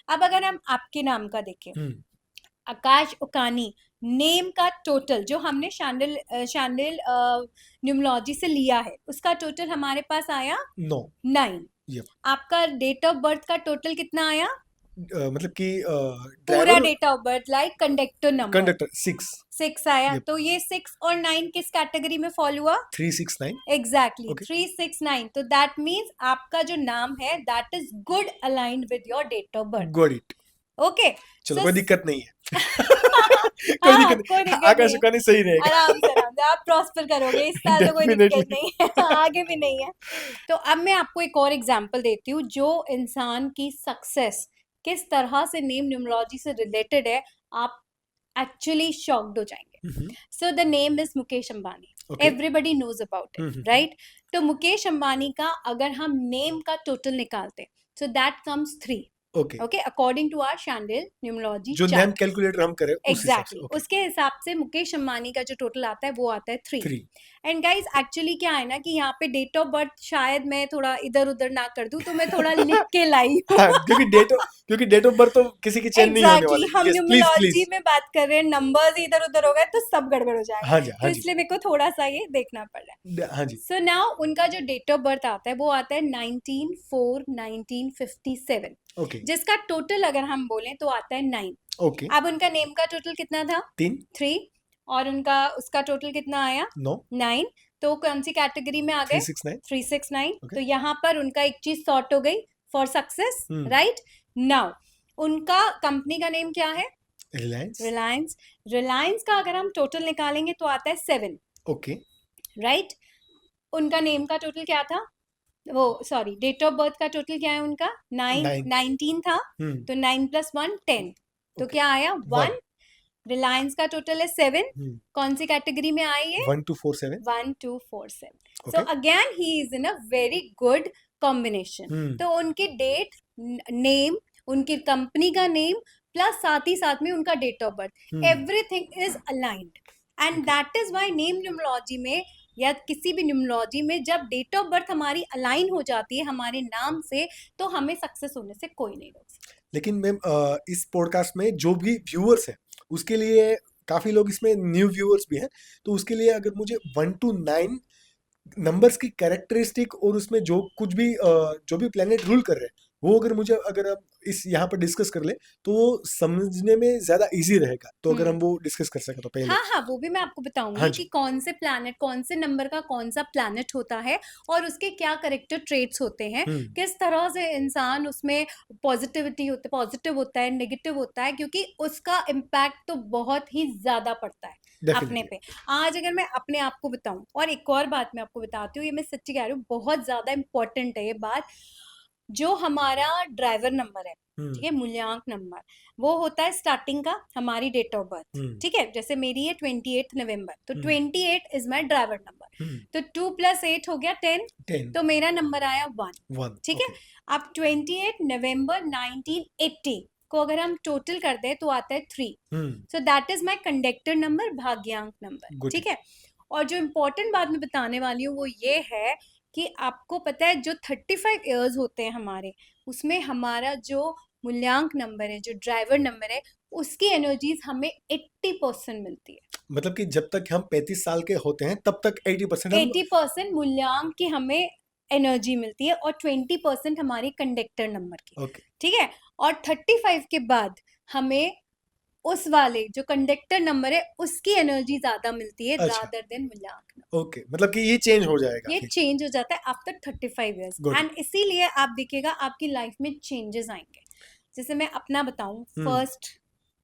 अब अगर हम आपके नाम का देखें, आकाश उकानी, नेम का टोटल जो हमने शांडिल न्यूमरोलॉजी से लिया है उसका टोटल हमारे पास आया 9। आपका डेट ऑफ बर्थ का टोटल कितना आया? मतलब कि पूरा date of birth like conductor 6 आया। तो ये 6 और 9 किस कैटेगरी में फॉल हुआ? 3 6 9। एग्जैक्टली 3 6 9। तो दैट मीन्स आपका जो नाम है that is good aligned with your date of birth. Got it. Okay, चलो कोई दिक्कत नहीं है। कोई दिक्कत नहीं, आकाश उकानी सही रहेगा। आराम से आप प्रॉस्पर करोगे, इस साल तो कोई दिक्कत नहीं है, आगे भी नहीं है। तो अब मैं आपको एक और एग्जांपल देती हूँ जो इंसान की सक्सेस किस तरह से नेम न्यूमरोलॉजी से रिलेटेड है, आप एक्चुअली शॉक्ड हो जाएंगे। So the name is Mukesh Ambani, everybody knows about it, right. तो मुकेश अंबानी का अगर हम नेम का टोटल निकालते so that comes 3। Okay, according to our Chaldean numerology जो नेम कैलकुलेटर हम करें एग्जैक्टली उसके हिसाब से मुकेश अंबानी का जो टोटल आता है वो आता है 3। एंड गाइज एक्चुअली क्या है ना कि यहाँ पे डेट ऑफ बर्थ शायद मैं थोड़ा इधर उधर ना कर दूं, तो मैं थोड़ा लिख के लाई क्योंकि डेट ऑफ बर्थ तो किसी की चेंज नहीं होने वाली। हम न्यूमरोलॉजी में बात कर रहे हैं, नंबर्स इधर उधर हो गए तो सब गड़बड़ हो जाएगा। तो इसलिए मेरे को थोड़ा सा ये देखना पड़ रहा है। सो नाउ उनका जो डेट ऑफ बर्थ आता है वो आता है 19/4/1957। जिसका टोटल अगर हम बोलें तो आता है 9। अब उनका नेम का टोटल कितना था? 3। और उनका उसका टोटल कितना आया? 9। तो कौन सी कैटेगरी में आ गए? 3 6 9। तो यहाँ पर उनका एक चीज सॉर्ट हो गई फॉर सक्सेस, राइट। नाउ उनका कंपनी का नेम क्या है? रिलायंस का अगर हम टोटल निकालेंगे तो आता है 7। राइट। उनका नेम का टोटल क्या था? वो सॉरी, डेट ऑफ बर्थ का टोटल क्या है उनका? 19 था। तो 9 + 1 10। तो क्या आया? 1। रिलायंस का टोटल है 7। कौन सी कैटेगरी में आई है? 1 2 4 7। 1 2 4 7। So again he is in a very good combination. तो उनकी डेट, नेम, उनकी कंपनी का नेम प्लस साथ ही साथ में उनका date of birth, everything is aligned. And that is why name numerology में या किसी भी न्यूमरोलॉजी में जब डेट ऑफ बर्थ हमारी अलाइन हो जाती है हमारे नाम से, तो हमें सक्सेस होने से कोई नहीं रोक सकता। लेकिन मैम इस पॉडकास्ट में जो भी व्यूअर्स है उसके लिए, काफी लोग इसमें न्यू व्यूअर्स भी हैं, तो उसके लिए अगर मुझे 1 to 9 नंबर्स की कैरेक्टरिस्टिक और उसमें जो कुछ भी जो भी प्लेनेट रूल कर रहे हैं वो अगर मुझे अगर हम इस यहाँ पर डिस्कस कर ले तो वो समझने में ज्यादा इजी रहेगा, तो अगर हम वो डिस्कस कर सके तो पहले। हाँ हाँ, वो भी मैं आपको हाँ बताऊंगी जी। कि कौन से प्लैनेट, कौन से नंबर का कौन सा प्लैनेट होता है और उसके क्या करेक्टर ट्रेट्स होते हैं, किस तरह से इंसान उसमें पॉजिटिव होता है, नेगेटिव होता है, क्योंकि उसका इम्पैक्ट तो बहुत ही ज्यादा पड़ता है अपने डेफिनेटली। पे। आज अगर मैं अपने आप को बताऊं, और एक और बात मैं आपको बताती हूँ, ये मैं सच्ची कह रही हूँ, बहुत ज्यादा इंपॉर्टेंट है ये बात। जो हमारा ड्राइवर नंबर है, ठीक है, मूल्यांक नंबर, वो होता है स्टार्टिंग का हमारी डेट ऑफ बर्थ, ठीक है। जैसे मेरी है 28 नवंबर, तो 28 इज माई ड्राइवर नंबर, तो 2 + 8 हो गया 10, 10 तो मेरा नंबर आया 1, 1 ठीक है। ओके। अब 28 नवंबर 1980 को अगर हम टोटल कर दें तो आता है 3, so that is my conductor number, भाग्यांक नंबर, गुड। ठीक है। और जो इम्पोर्टेंट बात मैं बताने वाली हूँ वो ये है कि आपको पता है जो 35 ईयर्स होते हैं हमारे, उसमें हमारा जो मूल्यांक नंबर है, जो ड्राइवर नंबर है, उसकी एनर्जीज हमें 80% मिलती है। मतलब कि जब तक हम 35 साल के होते हैं तब तक 80% हम। 80% मूल्यांक की हमें एनर्जी मिलती है और 20% हमारी कंडक्टर नंबर की, ओके। ठीक है। और 35 के बाद हमें उस वाले जो कंडक्टर नंबर है उसकी एनर्जी ज्यादा मिलती है अच्छा। रादर देन मूल्यांक नंबर। ओके, मतलब कि ये चेंज हो जाएगा ये फिर। चेंज हो जाता है आफ्टर 35 ईयर्स, गुड। एंड इसीलिए आप देखिएगा आपकी लाइफ में चेंजेस आएंगे। जैसे मैं अपना बताऊं, 1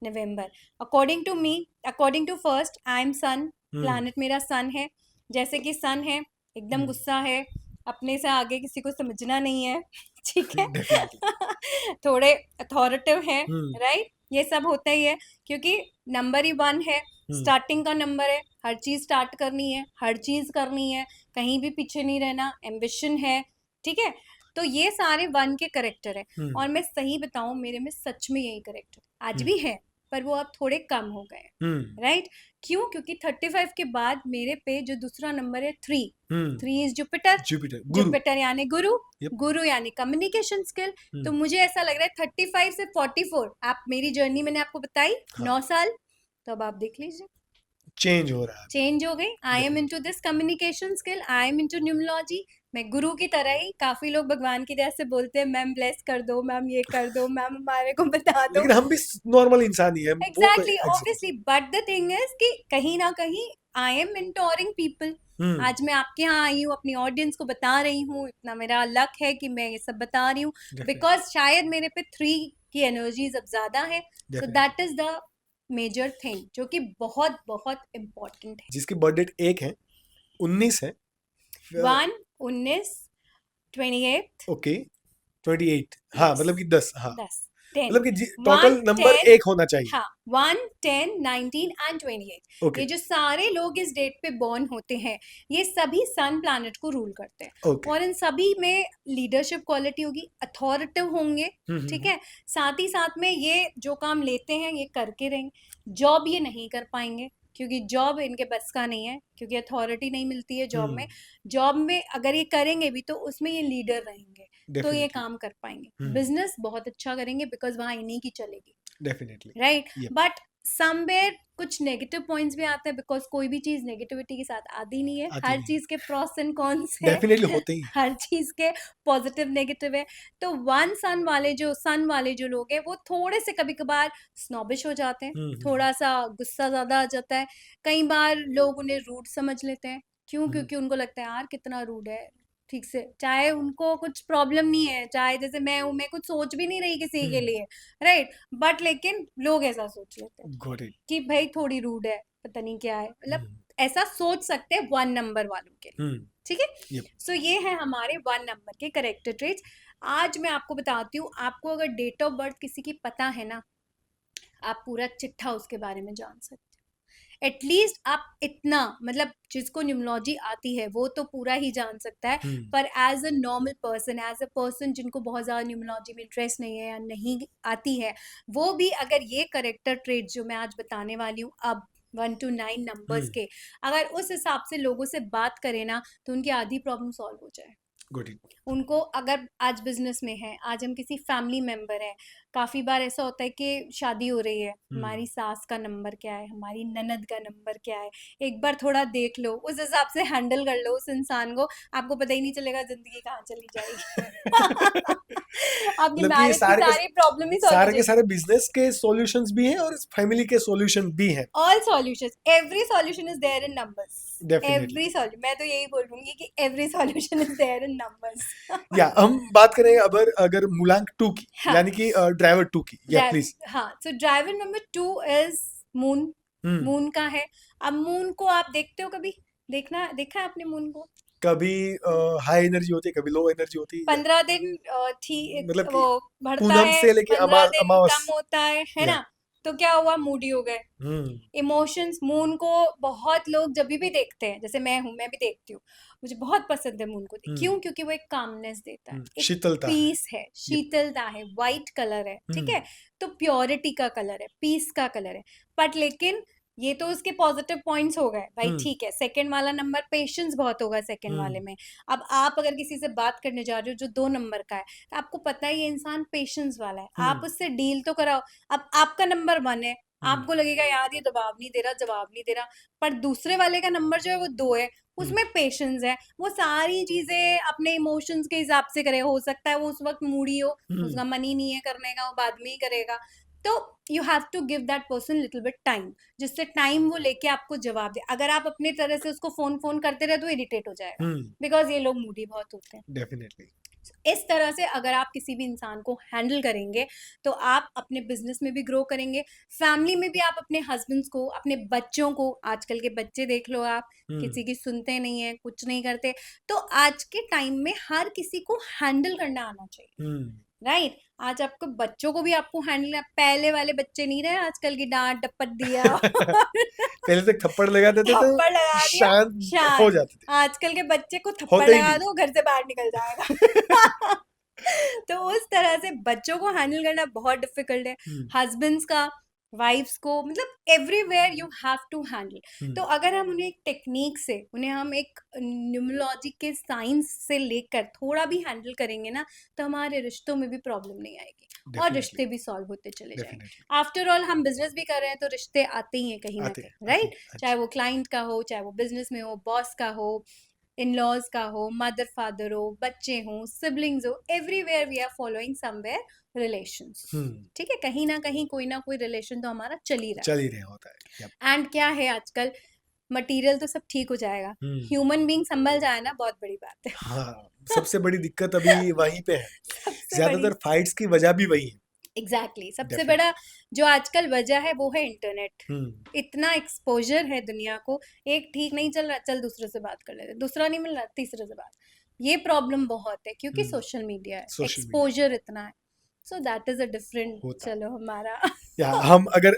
नवंबर, according to me, according to first, I am sun, planet मेरा सन है। जैसे कि सन है, एकदम गुस्सा है, अपने से आगे किसी को समझना नहीं है, ठीक है। डेफिनेटली। थोड़े अथॉरिटिव है, हम्म राइट, ये सब होता ही है, क्योंकि नंबर ही 1 है, स्टार्टिंग का नंबर है, हर चीज स्टार्ट करनी है, हर चीज करनी है, कहीं भी पीछे नहीं रहना, एम्बिशन है, ठीक है। तो ये सारे 1 के करेक्टर है, और मैं सही बताऊं मेरे में सच में यही करेक्टर आज भी है, पर वो अब थोड़े कम हो गए हैं, राइट। क्यों? क्योंकि 35 के बाद मेरे पे जो दूसरा नंबर है 3 is Jupiter, Jupiter, Guru. Jupiter यानी गुरु, Yep. गुरु यानी कम्युनिकेशन स्किल। तो मुझे ऐसा लग रहा है 35 से 44, आप मेरी जर्नी मैंने आपको बताई, हाँ। 9 साल, तो अब आप देख लीजिए चेंज हो रहा है। चेंज हो गई। I am into this communication skill, I am into numerology. मैं गुरु की तरह ही, काफी लोग भगवान की तरह से बोलते हैं मैम ब्लेस कर दो, मैम ये कर दो, मैम हमारे को बता दो। लेकिन हम भी नॉर्मल इंसान ही हैं, वो कोई exactly, exactly. Obviously, but the thing is कि कहीं ना कहीं आई एम मेंटोरिंग पीपल। आज मैं आपके यहाँ आई हूँ, अपनी ऑडियंस को बता रही हूँ, इतना मेरा लक है कि मैं ये सब बता रही हूँ, बिकॉज शायद मेरे पे 3 की एनर्जीज अब ज्यादा है, so that is the major thing जो कि बहुत बहुत इम्पोर्टेंट है। जिसकी बर्थ डेट 1 है, 19 है, 1, 19, 28, ओके, 28, हाँ, मतलब कि 10, हाँ, 10, 10, मतलब कि 1, टोटल नंबर 10, 1 होना चाहिए। हाँ, 1, 10, 19 एंड 28, ओके ये जो सारे लोग इस डेट पे बॉर्न होते हैं, ये सभी सन प्लैनेट को रूल करते हैं, ओके। और इन सभी में लीडरशिप क्वालिटी होगी, अथॉरिटिव होंगे, ठीक है। साथ ही साथ में ये जो काम लेते हैं ये करके रहेंगे। जॉब ये नहीं कर पाएंगे, क्योंकि जॉब इनके बस का नहीं है, क्योंकि अथॉरिटी नहीं मिलती है जॉब में। जॉब में अगर ये करेंगे भी तो उसमें ये लीडर रहेंगे, तो ये डेफिनेटली। काम कर पाएंगे। बिजनेस बहुत अच्छा करेंगे, बिकॉज वहां इन्हीं की चलेगी, definitely. Right. Yep. But somewhere कुछ नेगेटिव पॉइंट्स भी आते हैं, बिकॉज कोई भी चीज नेगेटिविटी के साथ आती नहीं है, आती हर नहीं चीज के प्रॉस एंड कॉन्स है, डेफिनेटली होते ही हैं। हर चीज के पॉजिटिव नेगेटिव है। तो सन वाले जो लोग हैं वो थोड़े से कभी कभार स्नॉबिश हो जाते हैं, थोड़ा सा गुस्सा ज्यादा आ जाता है, कई बार लोग उन्हें रूड समझ लेते हैं। क्यों? क्योंकि उनको लगता है यार कितना रूड है, ठीक से, चाहे उनको कुछ प्रॉब्लम नहीं है, चाहे जैसे मैं हूं, मैं कुछ सोच भी नहीं रही किसी के लिए, राइट, बट लेकिन लोग ऐसा सोच लेते हैं गॉट इट। कि भाई थोड़ी रूड है, पता नहीं क्या है, मतलब ऐसा सोच सकते हैं 1 नंबर वालों के लिए, ठीक है। Yep. सो ये है हमारे 1 नंबर के करेक्टर ट्रेट्स। आज मैं आपको बताती हूँ, आपको अगर डेट ऑफ बर्थ किसी की पता है ना, आप पूरा चिट्ठा उसके बारे में जान सकते हो। एटलीस्ट आप इतना, मतलब जिसको न्यूमरोलॉजी आती है वो तो पूरा ही जान सकता है, पर as a normal person, as a person जिनको बहुत ज्यादा न्यूमरोलॉजी में इंटरेस्ट नहीं है या नहीं आती है, वो भी अगर ये करेक्टर ट्रेट जो मैं आज बताने वाली हूँ, अब 1 to 9 नंबर्स के, अगर उस हिसाब से लोगों से बात करें ना, तो उनकी आधी प्रॉब्लम सॉल्व हो जाए। Got it. उनको अगर आज बिजनेस में है, आज हम किसी फैमिली मेंबर हैं, काफी बार ऐसा होता है कि शादी हो रही है, हमारी सास का नंबर क्या है, हमारी ननद का नंबर क्या है, एक बार थोड़ा देख लो, उस हिसाब से हैंडल कर लो उस इंसान को, आपको पता ही नहीं चलेगा जिंदगी कहाँ चली जाएगी। आपकी मतलब कि मैरिज की सारी प्रॉब्लम ही सॉल्व हो सारे के जाएगी। सारे बिजनेस के सॉल्यूशंस भी हैं और फैमिली के सॉल्यूशन भी हैं। All solutions, every solution is there in numbers. Definitely. Every solution, मैं तो यही बोलूंगी कि every solution is there in numbers. या हम बात करें अगर अगर मुलांक 2 की, हाँ, यानी कि ड्राइवर 2 की, या ड्राइव प्लीज। हाँ, so driver number 2 is moon. Hmm. Moon का है। अब मून को आप देखते हो कभी? देखा है आपने मून को? कभी हाई एनर्जी होती है, कभी लो एनर्जी होती है, 15 दिन ठीक मतलब कि वो बढ़ता पूनम है, से लेके 15 दिन अमावस। कम होता है या ना? तो क्या हुआ, मूडी हो गए। हम्म इमोशंस, मून को बहुत लोग जब भी देखते हैं, जैसे मैं हूँ, मैं भी देखती हूँ, मुझे बहुत पसंद है मून को। हम्म क्यों? क्योंकि वो एक कामनेस देता है, एक शीतलता है। पीस है, ये शीतलता है, वाइट कलर है, ठीक है? हम्म तो प्योरिटी का कलर है, पीस का कलर है। बट लेकिन ये तो उसके पॉजिटिव पॉइंट्स हो गए भाई, हम्म ठीक है। सेकंड वाला नंबर, पेशेंस बहुत होगा सेकंड वाले हम्म में। अब आप अगर किसी से बात करने जा रहे हो जो 2 नंबर का है, तो आपको पता है ये इंसान पेशेंस वाला है, आप हम्म उससे डील तो कराओ। अब आपका नंबर 1 है, हम्म आपको लगेगा यार ये जवाब नहीं दे रहा, जवाब नहीं दे रहा, पर दूसरे वाले का नंबर जो है वो 2 है, हम्म उसमें पेशेंस है, वो सारी चीजें अपने इमोशंस के हिसाब से करे। हो सकता है वो उस वक्त मूडी हो, हम्म उसका मन ही नहीं है करने का, वो बाद में ही करेगा। तो you have to give that person little bit time, जिससे टाइम वो लेके आपको जवाब दे। अगर आप अपने तरह से उसको फोन फोन करते रहे तो इरिटेट हो जाएगा, बिकॉज ये लोग मूडी बहुत होते हैं। डेफिनेटली। इस तरह से अगर आप किसी भी इंसान को हैंडल करेंगे तो आप अपने बिजनेस में भी ग्रो करेंगे, फैमिली में भी। आप अपने हस्बैंड्स को, अपने बच्चों को, आजकल के बच्चे देख लो आप, किसी की सुनते नहीं है, कुछ नहीं करते। तो आज के टाइम में हर किसी को हैंडल करना आना चाहिए, हम्म राइट? आज आपको बच्चों को भी आपको हैंडल, पहले वाले बच्चे नहीं रहे आजकल की, डांट डपट दिया पहले तक थप्पड़ लगा देते थे, थप्पड़ लगा दिया, शांत हो शांत। जाते थे, आजकल के बच्चे को थप्पड़ होते ही लगा नहीं। दो, घर से बाहर निकल जाएगा। तो उस तरह से बच्चों को हैंडल करना बहुत डिफिकल्ट है। हम्म हस्बैंड्स का, वाइफ्स को, मतलब everywhere you have to handle. तो हम्म अगर हम उन्हें एक टेक्निक से, उन्हें हम एक न्यूमरोलॉजी के साइंस से लेकर थोड़ा भी हैंडल करेंगे ना, तो हमारे रिश्तों में भी प्रॉब्लम नहीं आएगी और डेफिनेटली रिश्ते भी सॉल्व होते चले जाएंगे। डेफिनेटली। आफ्टर ऑल हम बिजनेस भी कर रहे हैं तो रिश्ते आते ही हैं कहीं ना आते हैं कहीं, आते राइट? हैं, हाँ चाहे जी। वो क्लाइंट का हो, चाहे वो बिजनेस में हो, बॉस का हो, इन लॉज का हो, मदर फादर हो, बच्चे हो, सिबलिंग्स हो, everywhere we are following somewhere relations. ठीक है, कहीं ना कोई रिलेशन तो हमारा चल ही चल रहा ही रहे होता है। यप। है। एंड क्या है आजकल, मटेरियल तो सब ठीक हो जाएगा, हम्म ह्यूमन बीइंग संभल जाए ना, बहुत बड़ी बात है। हाँ, सबसे बड़ी दिक्कत अभी वहीं पे है। सबसे बड़ी, ज्यादातर फाइट्स की वजह भी वही है। एग्जैक्टली सबसे बड़ा डेफिनेटली। जो आजकल वजह है वो है इंटरनेट। हम्म इतना एक्सपोजर है दुनिया को, एक ठीक नहीं चल रहा, चल दूसरे से बात कर लेते, दूसरा नहीं मिल रहा, तीसरे से बात। ये प्रॉब्लम बहुत है क्योंकि हम्म सोशल मीडिया है, सोशल मीडिया एक्सपोजर इतना है। So that is a different, होता है। चलो हमारा या हम अगर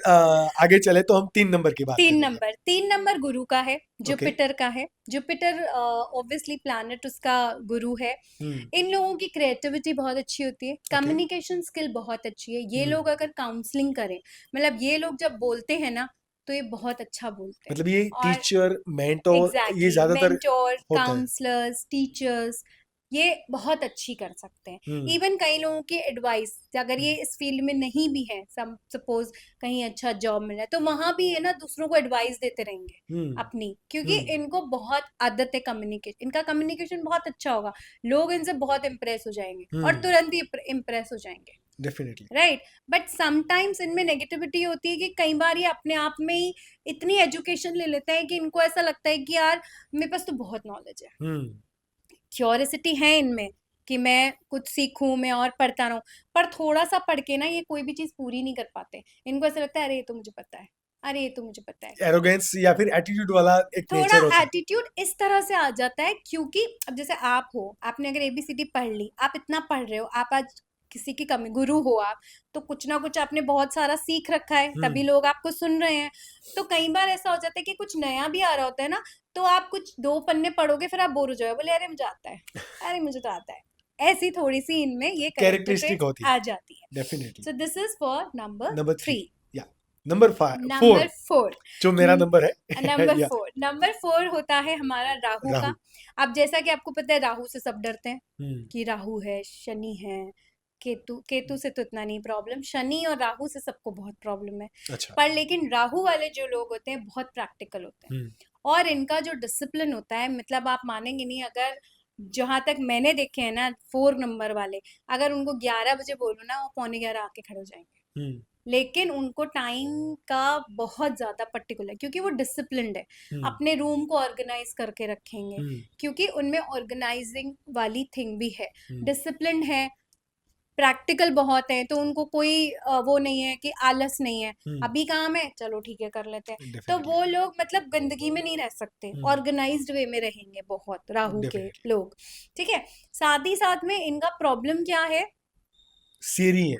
आगे चले तो हम 3 नंबर की बात करेंगे। 3 नंबर गुरु का है, ओके। जुपिटर का है। जुपिटर ऑब्वियसली प्लैनेट उसका गुरु है। हम्म इन लोगों की क्रिएटिविटी बहुत अच्छी होती है, ओके। कम्युनिकेशन स्किल बहुत अच्छी है। ये हम्म लोग अगर काउंसलिंग करें, मतलब ये लोग जब बोलते हैं ना, तो ये बहुत अच्छा बोलते हैं। मतलब ये और टीचर मेंटोर ये एग्जैक्टली, ज्यादातर मेंटोर, होता है। काउंसलर्स, टीचर्स, ये बहुत अच्छी कर सकते हैं। हम्म इवन कई लोगों की एडवाइस, अगर ये हम्म इस फील्ड में नहीं भी है, सपोज कहीं अच्छा जॉब मिला है, तो वहां भी है ना, दूसरों को एडवाइस देते रहेंगे हम्म अपनी, क्योंकि हम्म इनको बहुत आदत है कम्युनिकेशन, इनका कम्युनिकेशन बहुत अच्छा होगा, लोग इनसे बहुत इम्प्रेस हो जाएंगे और हम्म तुरंत ही इम्प्रेस हो जाएंगे, डेफिनेटली। राइट? बट समटाइम्स इनमें नेगेटिविटी होती है कि कई बार ये अपने आप में ही इतनी एजुकेशन ले लेते हैं कि इनको ऐसा लगता है कि यार मेरे पास तो बहुत नॉलेज है, हम्म क्यूरियोसिटी है इनमें कि मैं कुछ सीखूं, मैं और पढ़ता रहूं। पर थोड़ा सा पढ़ के ना ये कोई भी चीज पूरी नहीं कर पाते। इनको ऐसा लगता है अरे ये तो मुझे पता है, अरे ये तो मुझे पता है। एरोगेंस या फिर एटीट्यूड वाला एक थोड़ा नेचर होता है। एटीट्यूड इस तरह से आ जाता है क्योंकि अब जैसे आप हो, आपने अगर एबीसीडी पढ़ ली, आप इतना पढ़ रहे हो, आप आज किसी की कमी, गुरु हो आप, तो कुछ ना कुछ आपने बहुत सारा सीख रखा है, तभी लोग आपको सुन रहे हैं। तो कई बार ऐसा हो जाता है कि कुछ नया भी आ रहा होता है ना, तो आप कुछ 2 पन्ने पढ़ोगे, फिर आप बोर हो जाओगे, बोले अरे मुझे आता है, अरे मुझे तो आता है। ऐसी थोड़ी सी इनमें ये कैरेक्टर कैरेक्टरिस्टिक ट्रेट्स होती आ है। जाती है। Definitely. So this is for number number 3। 3। या नंबर 4 नंबर 4। जो मेरा नंबर है। नंबर या 4, नंबर 4 होता है हमारा राहु का। राहु। अब जैसा कि आपको पता है राहु से सब डरते हैं हम्म। कि राहु है, शनि है, केतु, केतु से तो इतना नहीं प्रॉब्लम, शनि और राहु से सबको बहुत प्रॉब्लम है। अच्छा। पर लेकिन राहु वाले जो लोग होते हैं बहुत प्रैक्टिकल होते हैं, हम्म। और इनका जो डिसिप्लिन होता है, मतलब आप मानेंगे नहीं, अगर जहां तक मैंने देखे हैं ना 4 नंबर वाले, अगर उनको 11 बजे बोलो ना, वो पौने 11 आके खड़े हो जाएंगे। हम्म। लेकिन उनको टाइम का बहुत ज़्यादा पर्टिकुलर, क्योंकि वो डिसिप्लिन्ड है, हम्म। अपने रूम को ऑर्गेनाइज करके रखेंगे, हम्म। क्योंकि उनमें ऑर्गेनाइजिंग वाली थिंग भी है, हम्म। डिसिप्लिन है, प्रैक्टिकल बहुत है, तो उनको कोई वो नहीं है कि आलस नहीं है, हम्म। अभी काम है चलो ठीक है कर लेते हैं। तो डेफिनेटली। वो लोग मतलब गंदगी में नहीं रह सकते, हम्म। ऑर्गेनाइज्ड वे में रहेंगे बहुत राहु के डेफिनेटली। लोग। ठीक है, साथ ही साथ में इनका प्रॉब्लम क्या है, सीरी है,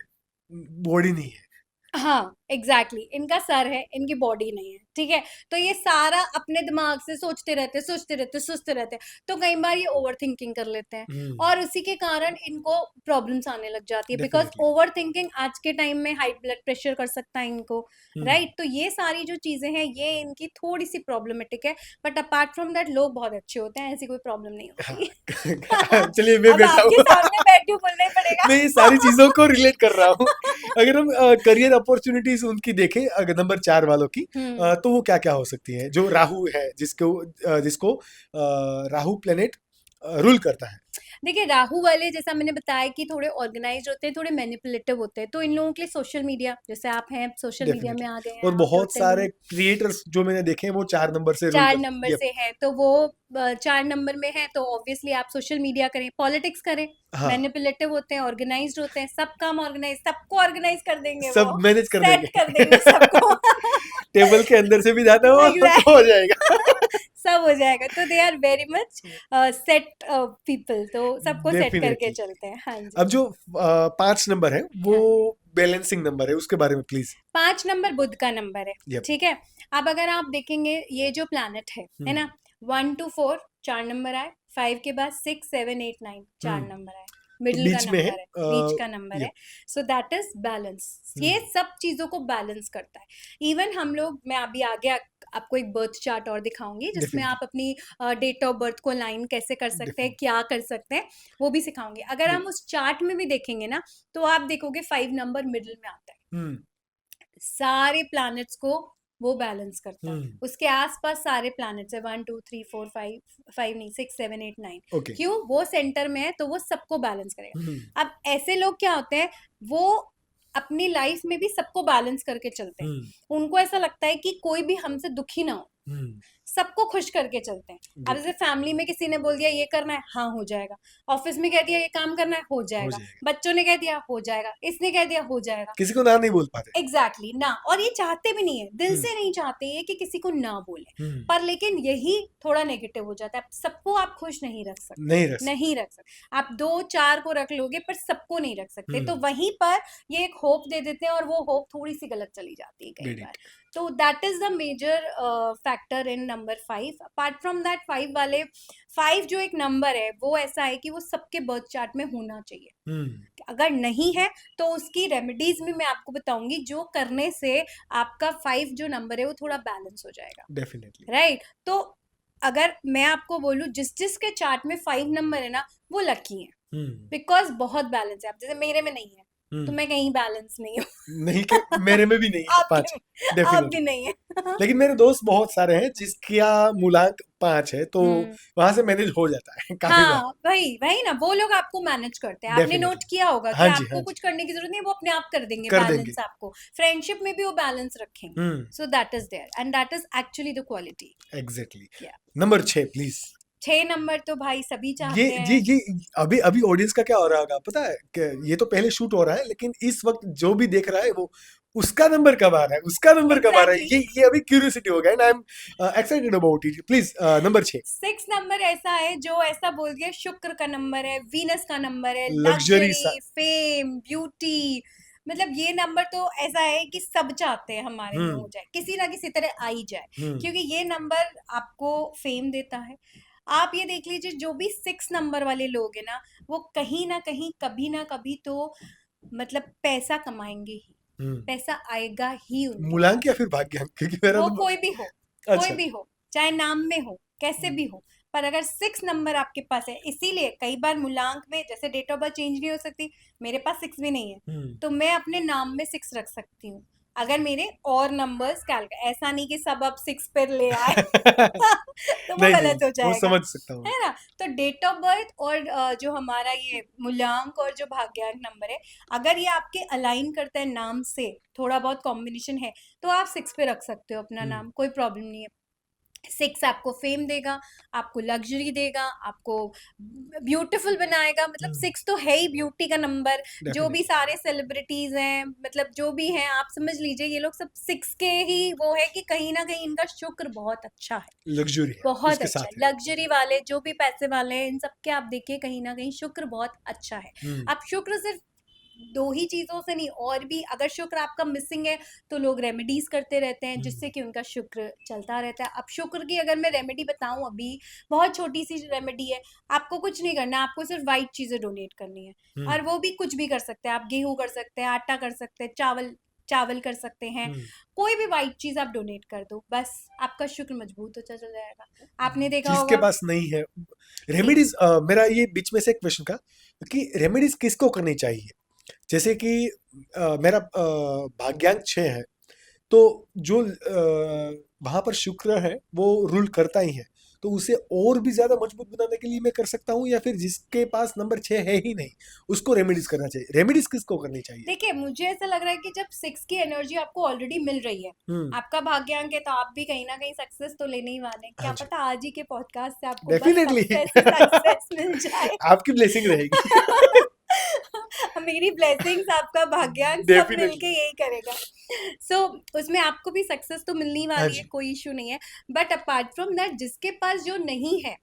बॉडी नहीं है। हाँ एग्जैक्टली इनका सर है, इनकी बॉडी नहीं है। ठीक है, तो ये सारा अपने दिमाग से सोचते रहते, तो कई बार ये ओवर थिंकिंग कर लेते हैं, हम्म। और उसी के कारण इनको प्रॉब्लम्स आने लग जाती है, बिकॉज डेफिनेटली। ओवर थिंकिंग आज के टाइम में हाई ब्लड प्रेशर कर सकता है इनको। हम्म। राइट, तो ये सारी जो चीजें हैं ये इनकी थोड़ी सी प्रॉब्लमेटिक है, बट अपार्ट फ्रॉम दैट लोग बहुत अच्छे होते हैं, ऐसी कोई प्रॉब्लम नहीं हाँ। होती। चलिए मैं अब बैठा आपके हूँ। सामने बैठी हूँ, बोलना ही पड़ेगा। मैं ये सारी चीजों को रिलेट कर रहा हूँ। अगर हम करियर अपॉर्चुनिटीज उनकी देखें, अगर नंबर 4 वालों की, हम्म। तो वो क्या क्या हो सकती है, जो राहु है, जिसको राहु प्लेनेट रूल करता है। देखिए राहु वाले, जैसा मैंने बताया कि थोड़े ऑर्गेनाइज होते हैं, थोड़े मैनिपुलेटिव होते हैं, तो इन लोगों के लिए सोशल मीडिया, जैसे आप हैं सोशल मीडिया में डेफिनेटली। आ गए हैं, और आप बहुत टोटली सारे क्रिएटर्स जो मैंने देखे हैं वो 4 नंबर से रूल 4 करते नंबर हैं। से है, तो वो 4 नंबर में है, तो ऑब्वियसली आप सोशल मीडिया करें, पॉलिटिक्स करें, हाँ, मैनिपुलेटिव होते हैं, ऑर्गेनाइज्ड होते हैं, सब काम ऑर्गेनाइज, सबको ऑर्गेनाइज कर देंगे, सब वो मैनेज कर सेट देंगे। कर देंगे सबको। टेबल के अंदर से भी जाना हो तो हो जाएगा। सब हो जाएगा, तो they are very much set people, तो सबको सेट करके डेफिनेटली। चलते हैं। हाँ जी। अब जो 5 नंबर है वो हाँ, बैलेंसिंग नंबर है, उसके बारे में प्लीज। 5 नंबर बुध का नंबर है। यप। ठीक है, अब अगर आप देखेंगे ये जो प्लैनेट है ना, 1 to 4 4 नंबर आए, 5 के बाद 6 7 8 9 4 नंबर आए, तो मिडिल का बीच में है। नंबर है, बीच का नंबर है, yup. So that is balance. ये सब चीजों को बैलेंस करता है। इवन हम लोग, मैं अभी आगे आपको एक बर्थ चार्ट और दिखाऊंगी, जिसमें आप डेफिनेटली। अपनी डेट ऑफ बर्थ को लाइन कैसे कर सकते हैं, क्या कर सकते हैं, वो भी सिखाऊंगी। अगर हम उस चार्ट में भी देखेंगे ना, तो आप देखोगे 5 नंबर मिडिल में आता है, हम्म। सारे प्लैनेट्स को वो बैलेंस करता है, हम्म। उसके आसपास सारे प्लैनेट्स है, 1 2 3 4 5, 5 नहीं 6 7 8 9, ओके। क्यों, वो सेंटर में है, तो वो सबको बैलेंस हम्म। करेगा। अब ऐसे लोग क्या होते हैं, वो अपनी लाइफ में भी सबको बैलेंस करके चलते हैं, हम्म। उनको ऐसा लगता है कि कोई भी हमसे दुखी ना हो, हम्म। सबको खुश करके चलते हैं। अब गुड। जैसे फैमिली में किसी ने बोल दिया ये करना है, हाँ हो जाएगा, ऑफिस में कह दिया ये काम करना है, हो हो जाएगा, जाएगा। बच्चों ने कह दिया हो जाएगा, इसने कह दिया हो जाएगा। किसी को ना नहीं बोल पाते। एग्जैक्टली exactly, ना, और ये चाहते भी नहीं है, दिल हम्म। से नहीं चाहते ये कि किसी को ना बोले, हम्म। पर लेकिन यही थोड़ा नेगेटिव हो जाता है, सबको आप खुश नहीं रख सकते, नहीं रख नहीं रख सकते, आप 2 4 को रख लोगे पर सबको नहीं रख सकते, तो हम्म। वहीं पर ये एक होप दे देते हैं, और वो होप थोड़ी सी गलत चली जाती है कई गेट बार। इट। तो that is the major factor in number 5। Apart from that 5 वाले, 5 जो एक नंबर है वो ऐसा है कि वो सबके बर्थ चार्ट में होना चाहिए, हम्म। अगर नहीं है तो उसकी रेमेडीज भी मैं आपको बताऊंगी, जो करने से आपका 5 जो नंबर है वो थोड़ा बैलेंस हो जाएगा। डेफिनेटली। राइट, तो अगर मैं आपको बोलूं, जिस जिस के चार्ट में 5 नंबर है ना, वो लकी है, हम्म। बिकॉज बहुत बैलेंस है। अब जैसे मेरे में नहीं है, तो हम्म। मैं कहीं बैलेंस नहीं हूँ। नहीं के मेरे में भी नहीं है आपके 5। में, आप भी डेफिनेटली। नहीं है। लेकिन मेरे दोस्त बहुत सारे हैं जिसका मूलांक 5 है, तो हम्म, वहां से मैनेज हो जाता है काफी बार। हाँ वही वही ना, वो लोग आपको मैनेज करते हैं, आपने नोट डेफिनेटली। किया होगा कि हाँ जी, हाँ आपको जी। कुछ करने की जरूरत नहीं है, वो अपने आप कर देंगे कर देंगे। बैलेंस आपको, फ्रेंडशिप में भी वो बैलेंस रखेंगे। Hmm. So that is there, and that is actually the quality. Exactly. या नंबर 6 प्लीज। 6 नंबर तो भाई सभी ये चाहते ये हैं। ये अभी अभी ऑडियंस का क्या हो रहा होगा पता है कि ये तो पहले शूट हो रहा है, लेकिन इस वक्त जो भी देख रहा है वो उसका नंबर कब आ रहा है, उसका नंबर कब आ रहा है, एग्जैक्टली, ये अभी क्यूरियोसिटी हो गया, and I am excited about it. Please number 6। 6 number ऐसा है जो ऐसा बोल दिया, शुक्र का नंबर है, वीनस का नंबर है, लग्जरी सा। लग्जरी, फेम, ब्यूटी, मतलब ये नंबर तो ऐसा है कि सब चाहते हैं हमारे में हम्म। हो जाए, किसी ना किसी तरह आ ही जाए, हम्म। क्योंकि ये नंबर आपको फेम देता है। आप ये देख लीजिए, जो भी 6 नंबर वाले लोग हैं ना, वो कहीं ना कहीं कभी ना कभी तो मतलब पैसा कमाएंगे ही, पैसा आएगा ही उनके मूलांक पास, या फिर भाग्यांक, क्योंकि मेरा वो तो कोई भी हो, कोई अच्छा। भी हो, चाहे नाम में हो, कैसे हम्म, भी हो, पर अगर 6 नंबर आपके पास है, इसीलिए कई बार मूलांक में जैसे डेट ऑफ बर्थ चेंज नहीं हो सकती, मेरे पास 6 भी नहीं है, हम्म। तो मैं अपने नाम में 6 रख सकती हूँ अगर मेरे और नंबर्स ऐसा नहीं कि सब अब 6 पर ले आए तो वो नहीं नहीं, गलत हो वो जाएगा, समझ सकता हूँ। है ना? तो डेट ऑफ बर्थ और जो हमारा ये मूल्यांक और जो भाग्यांक नंबर है, अगर ये आपके अलाइन करता है नाम से, थोड़ा बहुत कॉम्बिनेशन है, तो आप 6 पे रख सकते हो अपना हम्म, नाम, कोई प्रॉब्लम नहीं है। 6 आपको फेम देगा, आपको लग्जरी देगा, आपको ब्यूटीफुल बनाएगा, मतलब 6 तो है ही ब्यूटी का नंबर। जो भी डेफिनेटली। सारे सेलिब्रिटीज हैं, मतलब जो भी हैं, आप समझ लीजिए ये लोग सब 6 के ही वो है कि कहीं ना कहीं इनका शुक्र बहुत अच्छा है, लग्जरी है बहुत उसके अच्छा है। साथ है। लग्जरी वाले जो भी पैसे वाले हैं, इन सब के आप देखिए कहीं ना कहीं शुक्र बहुत अच्छा है। हम्म, आप शुक्र सिर्फ दो ही चीजों से नहीं, और भी अगर शुक्र आपका मिसिंग है तो लोग रेमेडीज करते रहते हैं जिससे कि उनका शुक्र चलता रहता है। अब शुक्र की अगर मैं रेमेडी बताऊं, अभी बहुत छोटी सी रेमेडी है, आपको कुछ नहीं करना, आपको सिर्फ वाइट चीजें डोनेट करनी है, हम्म, और वो भी कुछ भी कर सकते हैं आप, गेहूं कर सकते हैं, आटा कर सकते हैं, चावल चावल कर सकते हैं, हम्म। कोई भी वाइट चीज आप डोनेट कर दो, बस आपका शुक्र मजबूत होता चला जाएगा। आपने देखा जिसके होगा पास नहीं है जी। रेमेडीज, मेरा ये बीच में से एक क्वेश्चन का कि रेमेडीज किसको करनी चाहिए? जैसे कि मेरा भाग्यांक 6 है, तो जो वहां पर शुक्र है वो रूल करता ही है, तो उसे और भी ज्यादा मजबूत बनाने के लिए मैं कर सकता हूँ, या फिर जिसके पास नंबर 6 है ही नहीं उसको रेमेडीज करना चाहिए? रेमेडीज किसको करनी चाहिए? देखिए, मुझे ऐसा लग रहा है कि जब 6 की एनर्जी आपको ऑलरेडी मिल रही है, हम्म। आपका भाग्यांक है, तो आप भी कहीं ना कहीं सक्सेस तो लेने ही वाले हैं। क्या हाँ जी, पता आज ही के पॉडकास्ट से आपको बस डेफिनेटली। सक्सेस ही सक्सेस मिल जाए। आपकी ब्लेसिंग रहेगी। मेरी ब्लेसिंग्स, आपका भाग्यांक, सब डेफिनेटली। मिलके यही करेगा। सो उसमें आपको भी सक्सेस तो मिलनी हाँ वाली है, जी। कोई इशू नहीं है। बट अपार्ट फ्रॉम दैट, जिसके पास जो नहीं है,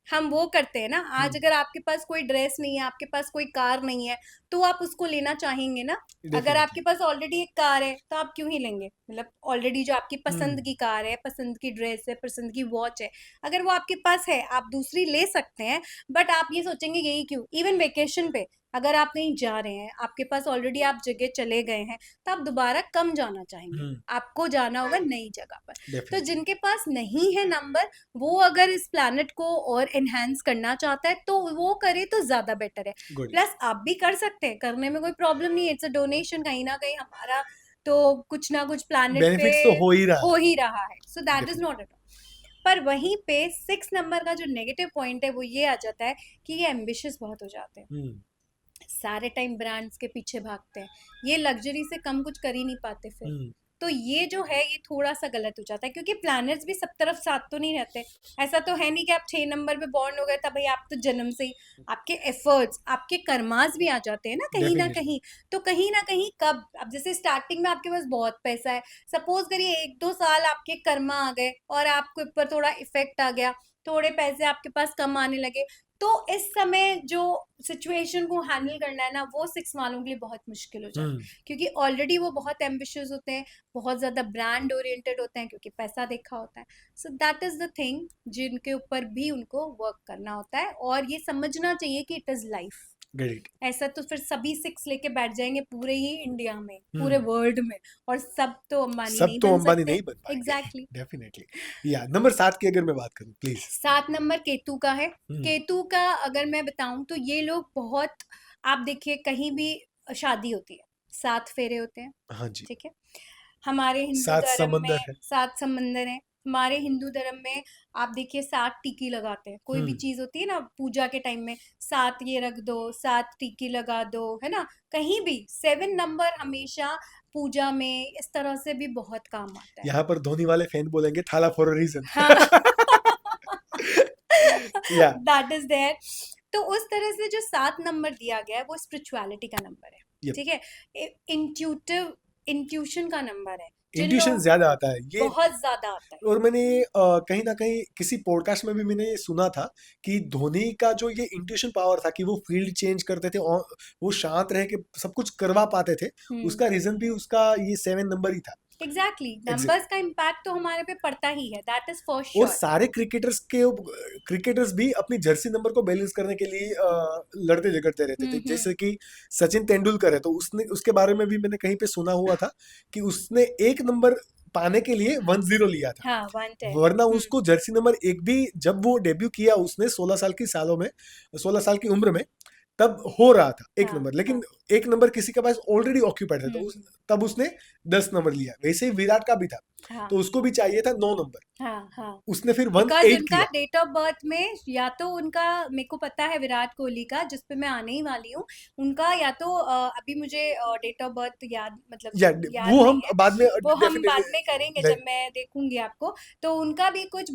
हम वो करते हैं ना। आज हम्म, अगर आपके पास कोई ड्रेस नहीं है, आपके पास कोई कार नहीं है, तो आप उसको लेना चाहेंगे ना? अगर डेफिनेटली। आपके पास ऑलरेडी एक कार है तो आप क्यों ही लेंगे? मतलब ऑलरेडी जो आपकी पसंद हम्म, की कार है, पसंद की ड्रेस है, पसंद की वॉच है, अगर वो आपके पास है, आप दूसरी ले सकते हैं। बट आप ये सोचेंगे यही क्यों? इवन वेकेशन पे अगर आप कहीं जा रहे हैं, आपके पास ऑलरेडी आप जगह चले गए हैं, तो आप दोबारा कम जाना चाहेंगे, हम्म। आपको जाना होगा नई जगह पर। तो डेफिनेटली। जिनके पास नहीं है नंबर, वो अगर इस प्लैनेट को और एनहांस करना चाहता है तो वो करे तो ज्यादा बेटर है। गुड। प्लस आप भी कर सकते हैं, करने में कोई प्रॉब्लम नहीं है, इट्स अ डोनेशन, कहीं ना कहीं हमारा तो कुछ ना कुछ प्लैनेट पे बेनिफिट्स तो हो ही रहा हो है। ही रहा है, so that is definitely. Not at all. पर वहीं पे 6 नंबर का जो नेगेटिव पॉइंट है वो ये आ जाता है कि ये एम्बिशियस बहुत हो जाते हैं, हम्म, सारे टाइम ब्रांड्स के पीछे भागते हैं, ये लग्जरी से कम कुछ कर ही नहीं पाते फिर। हम्म। तो ये जो है ये थोड़ा सा गलत हो जाता है, क्योंकि प्लैनेट्स भी सब तरफ साथ तो नहीं रहते। ऐसा तो है नहीं कि आप 6 नंबर पे बॉर्न हो गए तब भाई, आप तो जन्म से ही आपके एफर्ट्स, आपके कर्मास भी आ जाते हैं ना कहीं ना डेफिनेटली। कहीं। तो कहीं ना कहीं कब, अब जैसे स्टार्टिंग में आपके पास बहुत पैसा है, सपोज करिए 1-2 साल आपके कर्मा आ गए और आपके ऊपर थोड़ा इफेक्ट आ गया, थोड़े पैसे आपके पास कम आने लगे, तो इस समय जो सिचुएशन को हैंडल करना है ना, वो 6 वालों के लिए बहुत मुश्किल हो जाता हम्म, है, क्योंकि ऑलरेडी वो बहुत एम्बिशियस होते हैं, बहुत ज्यादा ब्रांड ओरिएंटेड होते हैं, क्योंकि पैसा देखा होता है। So that is the thing जिनके ऊपर भी उनको वर्क करना होता है, और ये समझना चाहिए कि इट इज लाइफ। ग्रेट। ऐसा तो फिर सभी 6 लेके बैठ जाएंगे पूरे ही इंडिया में, पूरे हम्म। वर्ल्ड में, और सब तो अंबानी सब नहीं तो बन अंबानी सकते। नहीं बन पाएंगे। एग्जैक्टली। डेफिनेटली। या नंबर 7 की अगर मैं बात करूं प्लीज। 7 नंबर केतु का है। हम्म। केतु का अगर मैं बताऊं तो ये लोग बहुत, आप देखिए कहीं भी शादी होती है, 7 फेरे होते हैं, हाँ जी। ठीक है? हमारे हिंदू 7 धर्म समंदर में है। 7 समंदर हैं। हमारे हिंदू धर्म में आप देखिए 7 टीकी लगाते हैं, कोई भी हम्म, चीज होती है ना पूजा के टाइम में, 7 ये रख दो, 7 टीकी लगा दो, है ना? कहीं भी 7 नंबर हमेशा पूजा में इस तरह से भी बहुत काम आता है। यहाँ पर धोनी वाले फैन बोलेंगे थाला फॉर अ रीजन। हाँ। या। That is there. तो उस तरह से जो 7 नंबर दिया गया है वो स्पिरिचुअलिटी का नंबर है, ये ठीक है? इंट्यूटिव, इंट्यूशन का नंबर है, जिन इंट्यूशन लोग ज्यादा आता है ये। बहुत ज्यादा आता है। और मैंने कहीं ना कहीं किसी पॉडकास्ट में भी मैंने ये सुना था कि धोनी का जो ये इंट्यूशन पावर था कि वो फील्ड चेंज करते थे और वो शांत रह के सब कुछ करवा पाते थे, हम्म। उसका रीजन भी उसका ये 7 नंबर ही था। Exactly Exactly. नंबर्स का इम्पैक्ट तो हमारे पे पड़ता ही है, दैट इज फॉर और श्योर। सारे क्रिकेटर्स भी अपनी जर्सी नंबर को बैलेंस करने के लिए लड़ते झगड़ते रहते थे। जैसे कि सचिन तेंदुलकर है, तो उसने उसके बारे में भी मैंने कहीं पे सुना हुआ था कि उसने एक नंबर पाने के लिए 10 लिया था, हाँ 110। वरना उसको जर्सी नंबर एक भी, जब वो डेब्यू किया उसने 16 साल की उम्र में, तब हो रहा था एक हाँ, नंबर, लेकिन हाँ। एक नंबर किसी के पास ऑलरेडी ऑक्यूपाइड था, तो तब उसने 10 नंबर लिया। वैसे ही विराट का भी था, हाँ तो उसको भी चाहिए था 9 नंबर, हाँ हाँ उसने फिर बिकॉज 18 उनका लिया। डेट ऑफ बर्थ में या तो उनका, मेरे को पता है विराट कोहली का जिस पे मैं आने ही वाली हूँ, उनका या तो अभी मुझे डेट ऑफ बर्थ याद मतलब या याद वो नहीं हम है, बाद में वो हम डेफिनेटली बाद में करेंगे जब मैं देखूंगी आपको। तो उनका भी कुछ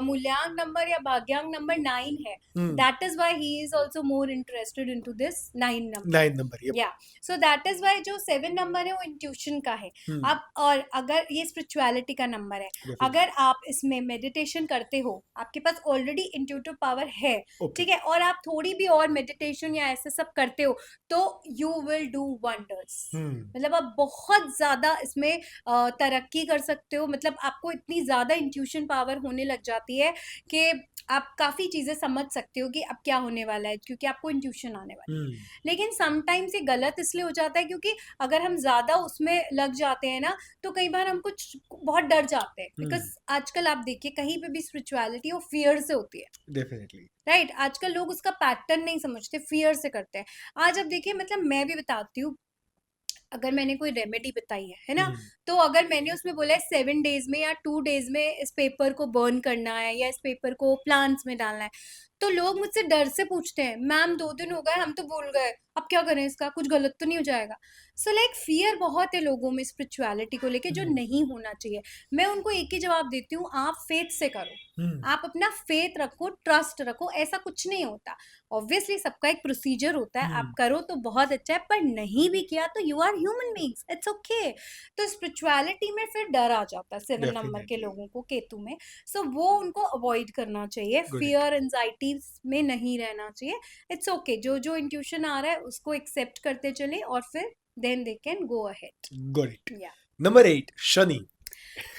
मूल्यांक नंबर या भाग्यांक नंबर 9 है, that is why he is also more interested into this 9 number. 9 number, ये या सो दैट इज वाई जो 7 नंबर है वो इंट्यूशन का है। अब और अगर ये स्पिरिचुअलिटी का नंबर है, अगर आप इसमें मेडिटेशन करते हो, आपके पास ऑलरेडी इंट्यूटिव पावर है, ठीक है, और आप थोड़ी भी और मेडिटेशन या ऐसे सब करते हो, तो यू विल डू वंडर्स। मतलब आप बहुत ज्यादा इसमें तरक्की कर सकते हो। मतलब आपको इतनी ज्यादा इंट्यूशन पावर होने लग जाती है कि आप काफी चीजें समझ सकते हो कि अब क्या होने वाला है, क्योंकि आपको इंट्यूशन आने वाली है। लेकिन समटाइम्स ये गलत इसलिए हो जाता है क्योंकि अगर हम ज्यादा उसमें लग जाते हैं ना, तो कई बार हम कुछ बहुत डर जाते हैं। बिकॉज आजकल आप देखिए कहीं पे भी स्पिरिचुअलिटी वो फियर से होती है। डेफिनेटली राइट, आजकल लोग उसका पैटर्न नहीं समझते, फियर से करते हैं। आज अब देखिए, मतलब मैं भी बताती हूँ, अगर मैंने कोई रेमेडी बताई है ना, तो अगर मैंने उसमें बोला है 7 डेज में या 2 डेज में इस पेपर को बर्न करना है या इस पेपर को प्लांट्स में डालना है, तो लोग मुझसे डर से पूछते हैं, मैम 2 दिन हो गए, हम तो भूल गए, अब क्या करें, इसका कुछ गलत तो नहीं हो जाएगा। सो लाइक फियर बहुत है लोगों में स्पिरिचुअलिटी को लेके, जो नहीं होना चाहिए। मैं उनको एक ही जवाब देती हूँ, आप फेथ से करो, आप अपना फेथ रखो, ट्रस्ट रखो, ऐसा कुछ नहीं होता। ऑब्वियसली सबका एक प्रोसीजर होता है, आप करो तो बहुत अच्छा है, पर नहीं भी किया तो you are human beings, it's okay. तो स्पिरिचुअलिटी में फिर डर आ जाता है 7 नंबर के लोगों को, केतु में। सो वो उनको अवॉइड करना चाहिए, फियर एंजाइटी में नहीं रहना चाहिए। इट्स ओके, जो जो इंट्यूशन आ रहा है उसको एक्सेप्ट करते चले और फिर then they can go ahead. Got it. या नंबर 8 शनि।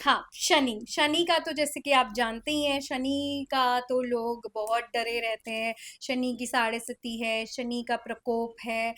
हाँ, शनि। शनि का तो जैसे कि आप जानते ही हैं, शनि का तो लोग बहुत डरे रहते हैं। शनि की साढ़े सती है, शनि का प्रकोप है।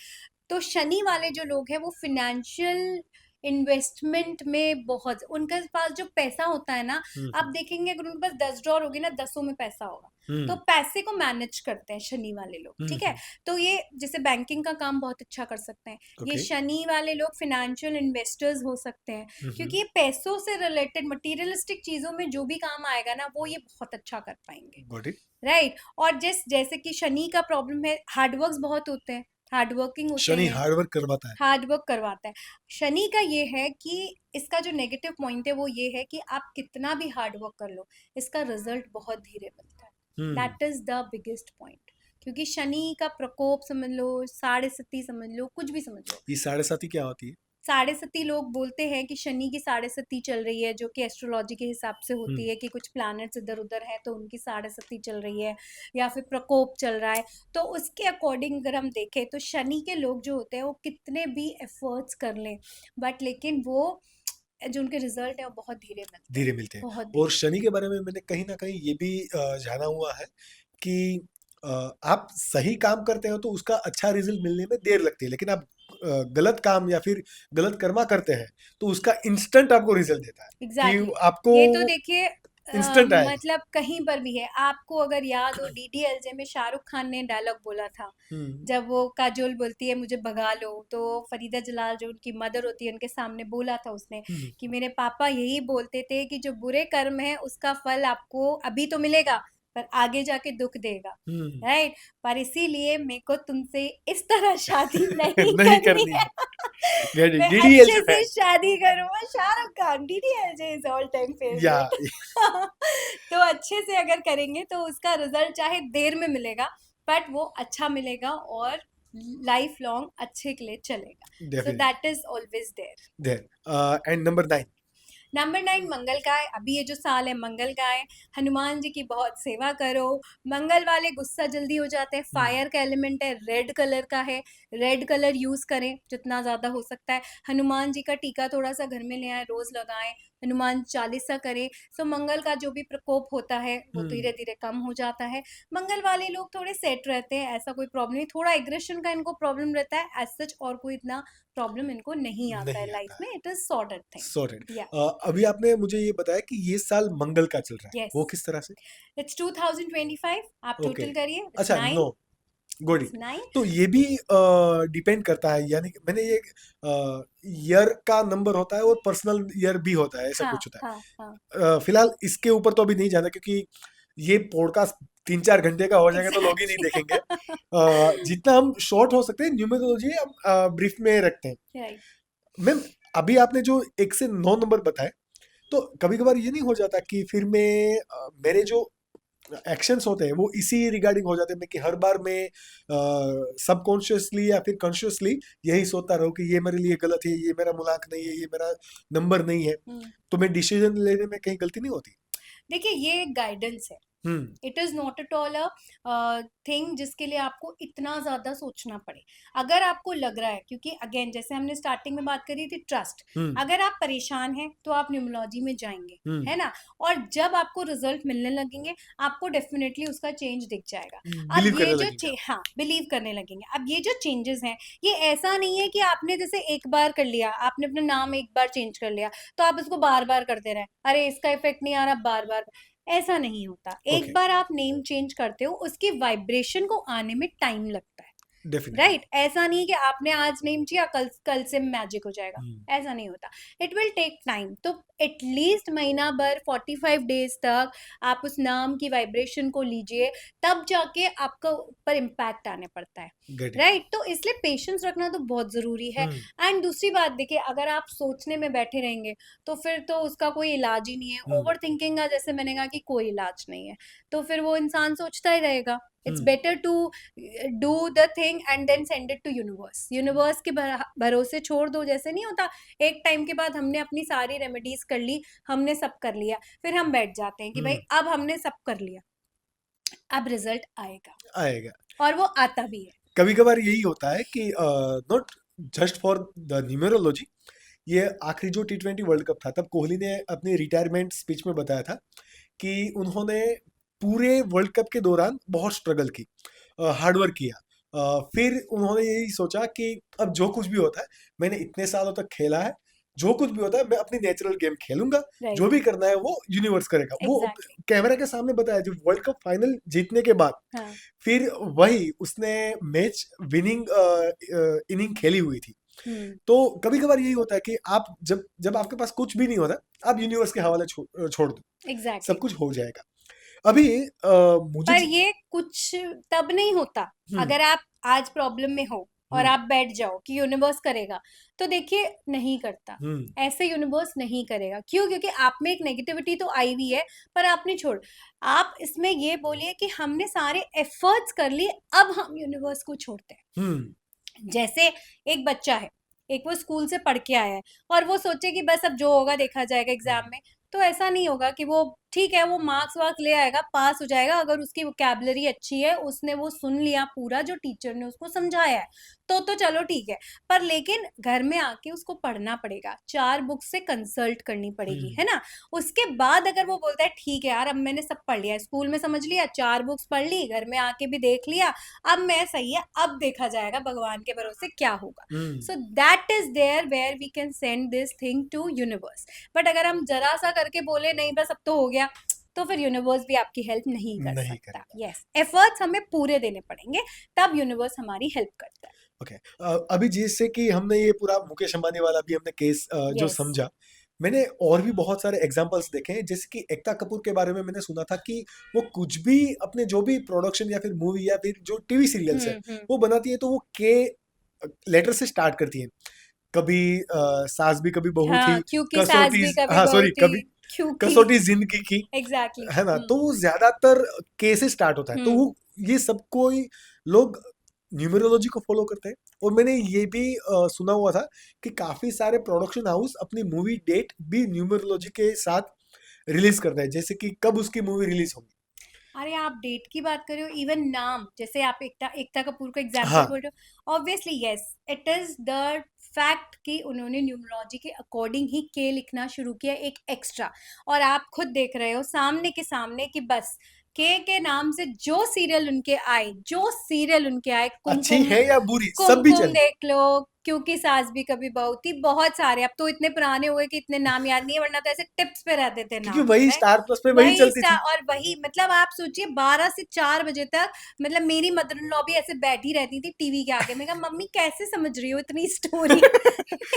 तो शनि वाले जो लोग हैं वो फिनेंशियल इन्वेस्टमेंट में बहुत, उनके पास जो पैसा होता है ना, आप देखेंगे अगर उनके पास 10 ड्रॉर होगी ना, 10 में पैसा होगा। तो पैसे को मैनेज करते हैं शनि वाले लोग, ठीक है। तो ये जैसे बैंकिंग का काम बहुत अच्छा कर सकते हैं। ये शनि वाले लोग फिनेंशियल इन्वेस्टर्स हो सकते हैं, क्योंकि ये पैसों से रिलेटेड मटीरियलिस्टिक चीजों में जो भी काम आएगा ना, वो ये बहुत अच्छा कर पाएंगे। राइट, और जैसे कि शनि का प्रॉब्लम है, हार्डवर्क बहुत होते हैं, हार्ड वर्किंग होते शनि हैं, हार्डवर्क करवाता है। हार्ड वर्क करवाता है। शनि का ये है कि इसका जो नेगेटिव पॉइंट है वो ये है कि आप कितना भी हार्ड वर्क कर लो, इसका रिजल्ट बहुत धीरे मिलता है। That is the biggest point. क्योंकि शनि का प्रकोप समझ लो, साढ़े सती समझ लो, कुछ भी समझ लो। ये साढ़े साथी क्या होती है? साढ़े सती लोग बोलते हैं कि शनि की साढ़े सती चल रही है, जो कि एस्ट्रोलॉजी के हिसाब से होती है कि कुछ प्लैनेट्स इधर उधर है तो उनकी साढ़े सती चल रही है या फिर प्रकोप चल रहा है। तो उसके अकॉर्डिंग अगर हम देखें तो शनि के लोग जो होते हैं वो कितने भी एफर्ट्स कर लें, बट लेकिन वो जो उनके रिजल्ट है वो बहुत धीरे मिलते हैं। बहुत और धीरे। शनि के बारे में मैंने कहीं ना कहीं ये भी जाना हुआ है कि आप सही काम करते हो तो उसका अच्छा रिजल्ट मिलने में देर लगती है, लेकिन आप गलत काम या फिर गलत कर्मा करते हैं तो उसका इंस्टेंट आपको रिजल्ट देता है। एग्जैक्टली कि आपको ये तो देखिए इंस्टेंट आएगा। मतलब कहीं पर भी है। आपको अगर याद हो, डीडीएलजे में शाहरुख खान ने डायलॉग बोला था, जब वो काजोल बोलती है मुझे भगा लो, तो फरीदा जलाल जो उनकी मदर होती है उनके सामने बोला था उसने कि मेरे पापा यही बोलते थे कि जो बुरे कर्म है उसका फल आपको अभी तो मिलेगा पर आगे जाके दुख देगा। राइट, पर इसीलिए मेरे को तुमसे इस तरह शादी नहीं नहीं करनी करनी है। है। मैं अच्छे डीडीएलजे से फैन। शादी करूंगा, Shahrukh Khan, DDLJ is all time या फेवरेट। तो अच्छे से अगर करेंगे तो उसका रिजल्ट चाहे देर में मिलेगा, बट वो अच्छा मिलेगा और लाइफ लॉन्ग अच्छे के लिए चलेगा। So that is always there. There. And number 9। Number 9 Mangal का है। अभी ये जो साल है मंगल का है। हनुमान जी की बहुत सेवा करो। मंगल वाले गुस्सा जल्दी हो जाते हैं, फायर का एलिमेंट है, रेड कलर का है, रेड कलर यूज करें जितना ज्यादा हो सकता है, हनुमान जी का टीका थोड़ा सा घर में ले आए, रोज लगाएं, हनुमान चालीसा करें। सो मंगल का जो भी प्रकोप होता है वो धीरे धीरे कम हो जाता है। मंगल वाले लोग थोड़े सेट रहते हैं, ऐसा कोई प्रॉब्लम नहीं। थोड़ा एग्रेशन का इनको प्रॉब्लम रहता है, एज सच और कोई इतना प्रॉब्लम इनको नहीं आता है नहीं लाइफ आता में। It is sorted sorted. Thing. या अभी आपने मुझे ये बताया कि ये साल मंगल का चल रहा है, यस, वो किस तरह से? इट्स 2025। आप ओके, टोटल करिए, इट्स अच्छा, नो, 9। Good it's it. 9। तो ये भी डिपेंड करता है, यानी कि मैंने ये ईयर का नंबर होता है और पर्सनल ईयर भी होता है, ऐसा हाँ कुछ होता हाँ हाँ, है। फिलहाल इसके ऊपर तो अभी नहीं जाना, क्योंकि ये पॉडकास्ट 3-4 घंटे का हो जाएगा तो लोग ही नहीं देखेंगे। एग्जैक्टली। जितना हम शॉर्ट हो सकते हैं न्यूमेरोलॉजी हम ब्रीफ में रखते हैं। राइट। मैम, अभी आपने जो 1 से 9 नंबर बताए, तो कभी कभार ये नहीं हो जाता कि फिर मैं मेरे जो एक्शंस होते हैं वो इसी रिगार्डिंग हो जाते हैं, मैं कि हर बार मैं सबकॉन्शियसली या फिर कॉन्शियसली यही सोचता रहूं कि ये मेरे लिए गलत है, ये मेरा मुलाक नहीं है, ये मेरा नंबर नहीं है, तो मैं डिसीजन लेने में कहीं गलती नहीं होती? देखिए, ये गाइडेंस है। Hmm. It is not at all a thing जिसके लिए आपको इतना ज्यादा सोचना पड़े। अगर आपको लग रहा है, क्योंकि अगेन जैसे हमने स्टार्टिंग में बात करी थी, ट्रस्ट। हम्म। अगर आप परेशान हैं तो आप न्यूमरोलॉजी में जाएंगे, हम्म। है ना? और जब आपको रिजल्ट मिलने लगेंगे, आपको डेफिनेटली उसका चेंज दिख जाएगा। अब बिलीव ये करने जो लगेंगे आप? हाँ, बिलीव करने लगेंगे। अब ये जो चेंजेस हैं, ये ऐसा नहीं है कि आपने जैसे एक बार कर लिया, आपने अपना नाम एक बार चेंज कर लिया तो आप इसको बार बार करते रहे, अरे इसका इफेक्ट नहीं आ रहा, बार बार। ऐसा नहीं होता। एक ओके, बार आप नेम चेंज करते हो, उसकी वाइब्रेशन को आने में टाइम लगता है। डेफिनेटली। राइट, ऐसा नहीं कि आपने आज नेम किया, कल कल से मैजिक हो जाएगा। हम्म। ऐसा नहीं होता। It will take time. तो एटलीस्ट महीना भर, 45 डेज तक आप उस नाम की वाइब्रेशन को लीजिए, तब जाके आपका ऊपर इम्पैक्ट आने पड़ता है। Get it. राइट, तो इसलिए पेशेंस रखना तो बहुत जरूरी है। हम्म। एंड दूसरी बात देखिए, अगर आप सोचने में बैठे रहेंगे तो फिर तो उसका कोई इलाज ही नहीं है। हम्म। ओवर थिंकिंग का जैसे मैंने कहा कि कोई इलाज नहीं है, तो फिर वो इंसान सोचता ही रहेगा। It's hmm. Better to do the thing and then send it to universe. Universe के भरोसे छोड़ दो। जैसे नहीं होता, एक टाइम के बाद हमने अपनी सारी रेमेडीज कर ली, हमने सब कर लिया, फिर हम बैठ जाते हैं कि भाई हम्म। अब हमने सब कर लिया, अब रिजल्ट आएगा। आएगा। और वो आता भी है। कभी कभार यही होता है कि not just for the numerology, ये आखिरी जो T20 वर्ल्ड कप था, तब कोहली ने अपनी रिटायरमेंट स्पीच में बताया था कि उन्होंने पूरे वर्ल्ड कप के दौरान बहुत स्ट्रगल की, हार्डवर्क किया। फिर उन्होंने यही सोचा कि अब जो कुछ भी होता है, मैंने इतने सालों तक खेला है, जो कुछ भी होता है मैं अपनी नेचुरल गेम खेलूंगा, जो राइट, भी करना है वो यूनिवर्स करेगा। वो एग्जैक्टली। कैमरा के सामने बताया जब वर्ल्ड कप फाइनल जीतने के बाद। हाँ। फिर वही उसने मैच विनिंग इनिंग खेली हुई थी। हम्म। तो कभी कभार यही होता है कि आप जब जब आपके पास कुछ भी नहीं होता, आप यूनिवर्स के हवाले छोड़ दो, सब एग्जैक्टली। कुछ हो जाएगा। अभी मुझे पर ये कुछ तब नहीं होता। हम्म। अगर आप आज प्रॉब्लम में हो और हम्म। आप बैठ जाओ कि यूनिवर्स करेगा, तो देखिए नहीं करता। हम्म। ऐसे यूनिवर्स नहीं करेगा। क्यों? क्योंकि आप में एक नेगेटिविटी तो आई हुई है, पर आपने छोड़। आप इसमें ये बोलिए कि हमने सारे एफर्ट्स कर लिए, अब हम यूनिवर्स को छोड़ते हैं। हम्म। जैसे एक बच्चा है, एक वो स्कूल से पढ़ के आया है, और वो सोचे कि बस अब जो होगा देखा जाएगा एग्जाम में। तो ऐसा नहीं होगा कि वो ठीक है, वो मार्क्स वार्क्स ले आएगा, पास हो जाएगा। अगर उसकी वोकैबुलरी अच्छी है, उसने वो सुन लिया पूरा जो टीचर ने उसको समझाया है, तो चलो ठीक है। पर लेकिन घर में आके उसको पढ़ना पड़ेगा, 4 बुक से कंसल्ट करनी पड़ेगी, है हम्म। ना? उसके बाद अगर वो बोलता है ठीक है यार, अब मैंने सब पढ़ लिया, स्कूल में समझ लिया, 4 बुक्स पढ़ ली, घर में आके भी देख लिया, अब मैं सही है, अब देखा जाएगा भगवान के भरोसे क्या होगा। Hmm. So that is there where we can send this thing to universe. But अगर हम जरा सा करके बोले नहीं बस अब तो हो गया, तो फिर यूनिवर्स भी आपकी हेल्प नहीं कर नहीं सकता। करेगा। यस, एफर्ट्स हमें पूरे देने पड़ेंगे, तब यूनिवर्स हमारी हेल्प करता है। ओके। अभी जैसे कि हमने ये पूरा मुकेश अंबानी वाला भी हमने केस जो यस। समझा, मैंने और भी बहुत सारे एग्जांपल्स देखे हैं। जैसे कि एकता कपूर के बारे में मैंने सुना था कि वो कुछ भी अपने जो भी प्रोडक्शन या फिर मूवी या फिर जो टीवी सीरियल्स है हम्म। वो बनाती है, तो वो के लेटर से स्टार्ट करती है। कभी सास भी कभी बहू थी, हाँ, क्योंकि सास कसौटी, भी कभी हाँ बहू सॉरी, थी, कभी क्योंकि। कसौटी जिंदगी की, एग्जैक्टली। है ना? तो वो ज्यादातर के से स्टार्ट होता है, तो हम्म। वो ये सब कोई लोग न्यूमेरोलॉजी को फॉलो करते हैं। और मैंने ये भी सुना हुआ था कि काफी सारे प्रोडक्शन हाउस अपनी मूवी डेट भी न्यूमेरोलॉजी के साथ रिलीज करते हैं, जैसे कि कब उसकी मूवी रिलीज होगी। अरे आप डेट की बात कर रहे हो, इवन नाम, जैसे आप एकता कपूर का एग्जांपल हाँ बोल रहे हो, obviously yes, it is the fact कि उन्होंने न्यूमरोलॉजी के अकॉर्डिंग ही के लिखना शुरू किया, एक एक्स्ट्रा। और आप खुद देख रहे हो सामने के सामने कि बस के नाम से जो सीरियल उनके आए, अच्छी कुमकुम, है या बुरी सब भी कुमकुम चले, देख लो, क्योंकि सास भी कभी बहू थी, बहुत सारे, अब तो इतने पुराने हुए कि इतने नाम याद नहीं है, वरना तो ऐसे टिप्स पे रहते थे क्योंकि नाम, वही राइट? स्टार प्लस पे वही वही चलती स्टार, थी। और वही मतलब आप सोचिए 12 से 4 बजे तक, मतलब मेरी मदर इन लॉ भी ऐसे बैठी रहती थी टीवी के आगे, मैं कहा मम्मी कैसे समझ रही हो इतनी स्टोरी?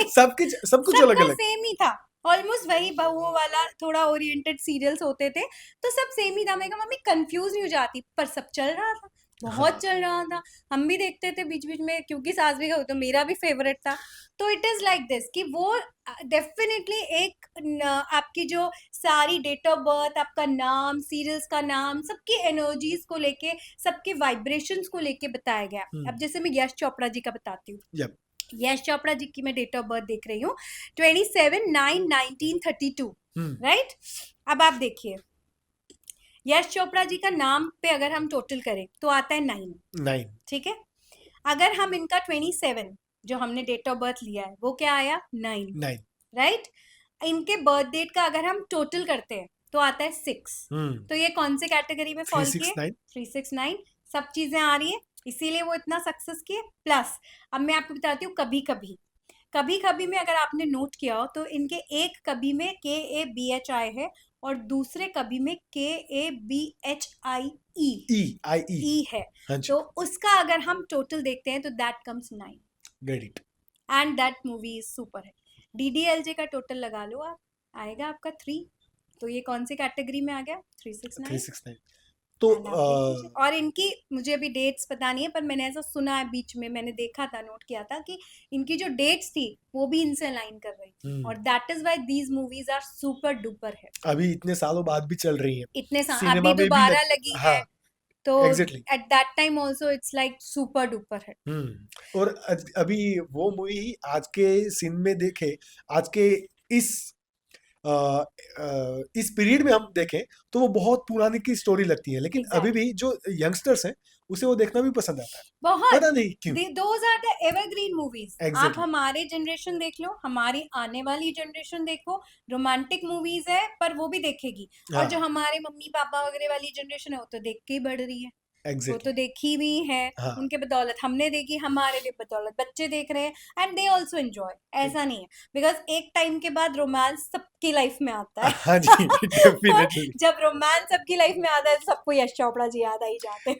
सब कुछ अलग सबका अलग। सेम ही था, ऑलमोस्ट वही बहुओं वाला थोड़ा ओरिएंटेड सीरियल्स होते थे, तो सब सेम ही था। मैं कहा मम्मी कंफ्यूज नहीं हो जाती? पर सब चल रहा था, बहुत हाँ चल रहा था, हम भी देखते थे बीच बीच में, क्योंकि सास भी का तो मेरा भी फेवरेट था। तो इट इज लाइक दिस कि वो डेफिनेटली एक आपकी जो सारी डेट ऑफ बर्थ, आपका नाम, सीरियल्स का नाम, सबकी एनर्जीज को लेके, सबके वाइब्रेशंस को लेके बताया गया। अब जैसे मैं यश चोपड़ा जी का बताती हूँ, जब यश चोपड़ा जी की मैं डेट ऑफ बर्थ देख रही हूँ, 27/9/1932, राइट? अब आप देखिए, यश चोपड़ा जी का नाम पे अगर हम टोटल करें तो आता है 9, 9 ठीक है? अगर हम इनका 27 जो हमने डेट ऑफ बर्थ लिया है वो क्या आया? 9, 9 राइट? इनके बर्थ डेट का अगर हम टोटल करते हैं तो आता है 6। तो ये कौन से कैटेगरी में थ्री फॉल सिक्स किए? नाइन 369, सब चीजें आ रही है, इसीलिए वो इतना सक्सेस किए। प्लस अब मैं आपको बताती हूँ, कभी कभी, कभी कभी में अगर आपने नोट किया हो तो इनके एक कभी में KABHI है, और दूसरे कभी में KABHIE EIE। ई है। हाँ जी, तो उसका अगर हम टोटल देखते हैं तो that comes 9, get it. And that movie is super है। DDLJ का टोटल लगा लो आप, आएगा आपका 3। तो ये कौन सी कैटेगरी में आ गया? 369। 369। तो एंड आप देख लीजिए, और इनकी मुझे अभी डेट्स पता नहीं है, पर मैंने ऐसा सुना है, बीच में मैंने देखा था, नोट किया था कि इनकी जो डेट्स थी वो भी इनसे अलाइन कर रही थी, और that is why these movies are super duper है। अभी इतने सालों बाद भी चल रही है, इतने सिनेमा अभी में भी दोबारा लगी हाँ, है, तो exactly. At that time also it's like super duper है। और अभी वो मूवी आज के सीन में देखे, आज के इस इस पीरियड में हम देखें तो वो बहुत पुरानी की स्टोरी लगती है, लेकिन अभी एग्जैक्टली, भी जो यंगस्टर्स हैं उसे वो देखना भी पसंद आता है, बहुत, पता नहीं क्यों। Those are the evergreen movies. आप एग्जैक्टली। हमारे जनरेशन देख लो, हमारी आने वाली जनरेशन देखो, रोमांटिक मूवीज है पर वो भी देखेगी, और जो हाँ हमारे मम्मी पापा वगैरह वाली जनरेशन है वो तो देख के ही बढ़ रही है, वो तो एग्जैक्टली। देखी भी है, हाँ उनके बदौलत हमने देखी, हमारे लिए बदौलत बच्चे देख रहे हैं, एंड दे ऑल्सो एंजॉय। ऐसा नहीं है, बिकॉज एक टाइम के बाद रोमांस सबकी लाइफ में आता है। हाँ जी, और डेफिनेटली। जब रोमांस सबकी लाइफ में आता है तो सबको यश चोपड़ा जी याद आ ही जाते हैं।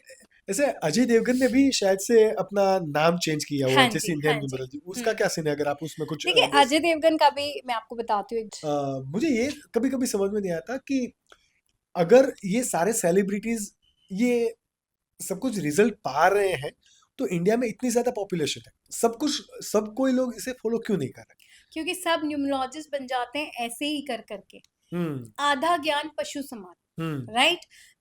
ऐसे अजय देवगन ने भी शायद से अपना नाम चेंज किया हुआ हाँ है, जैसे जी, इंडियन हाँ जी। न्यूमरोलॉजी, उसका हम्म, क्या सीन है अगर आप उसमें कुछ देखिए बोल अजय सके। देवगन का भी मैं आपको बताती हूँ। मुझे ये कभी कभी समझ में नहीं आता कि अगर ये सारे सेलिब्रिटीज ये सब कुछ रिजल्ट पा रहे हैं, तो इंडिया में इतनी ज्यादा पॉपुलेशन है, सब कुछ, सब कोई लोग इसे फॉलो क्यों नहीं कर रहे। क्योंकि सब न्यूमरोलॉजिस्ट बन जाते हैं ऐसे ही कर करके, हम्म आधा ज्ञान पशु हम्म समान, राइट?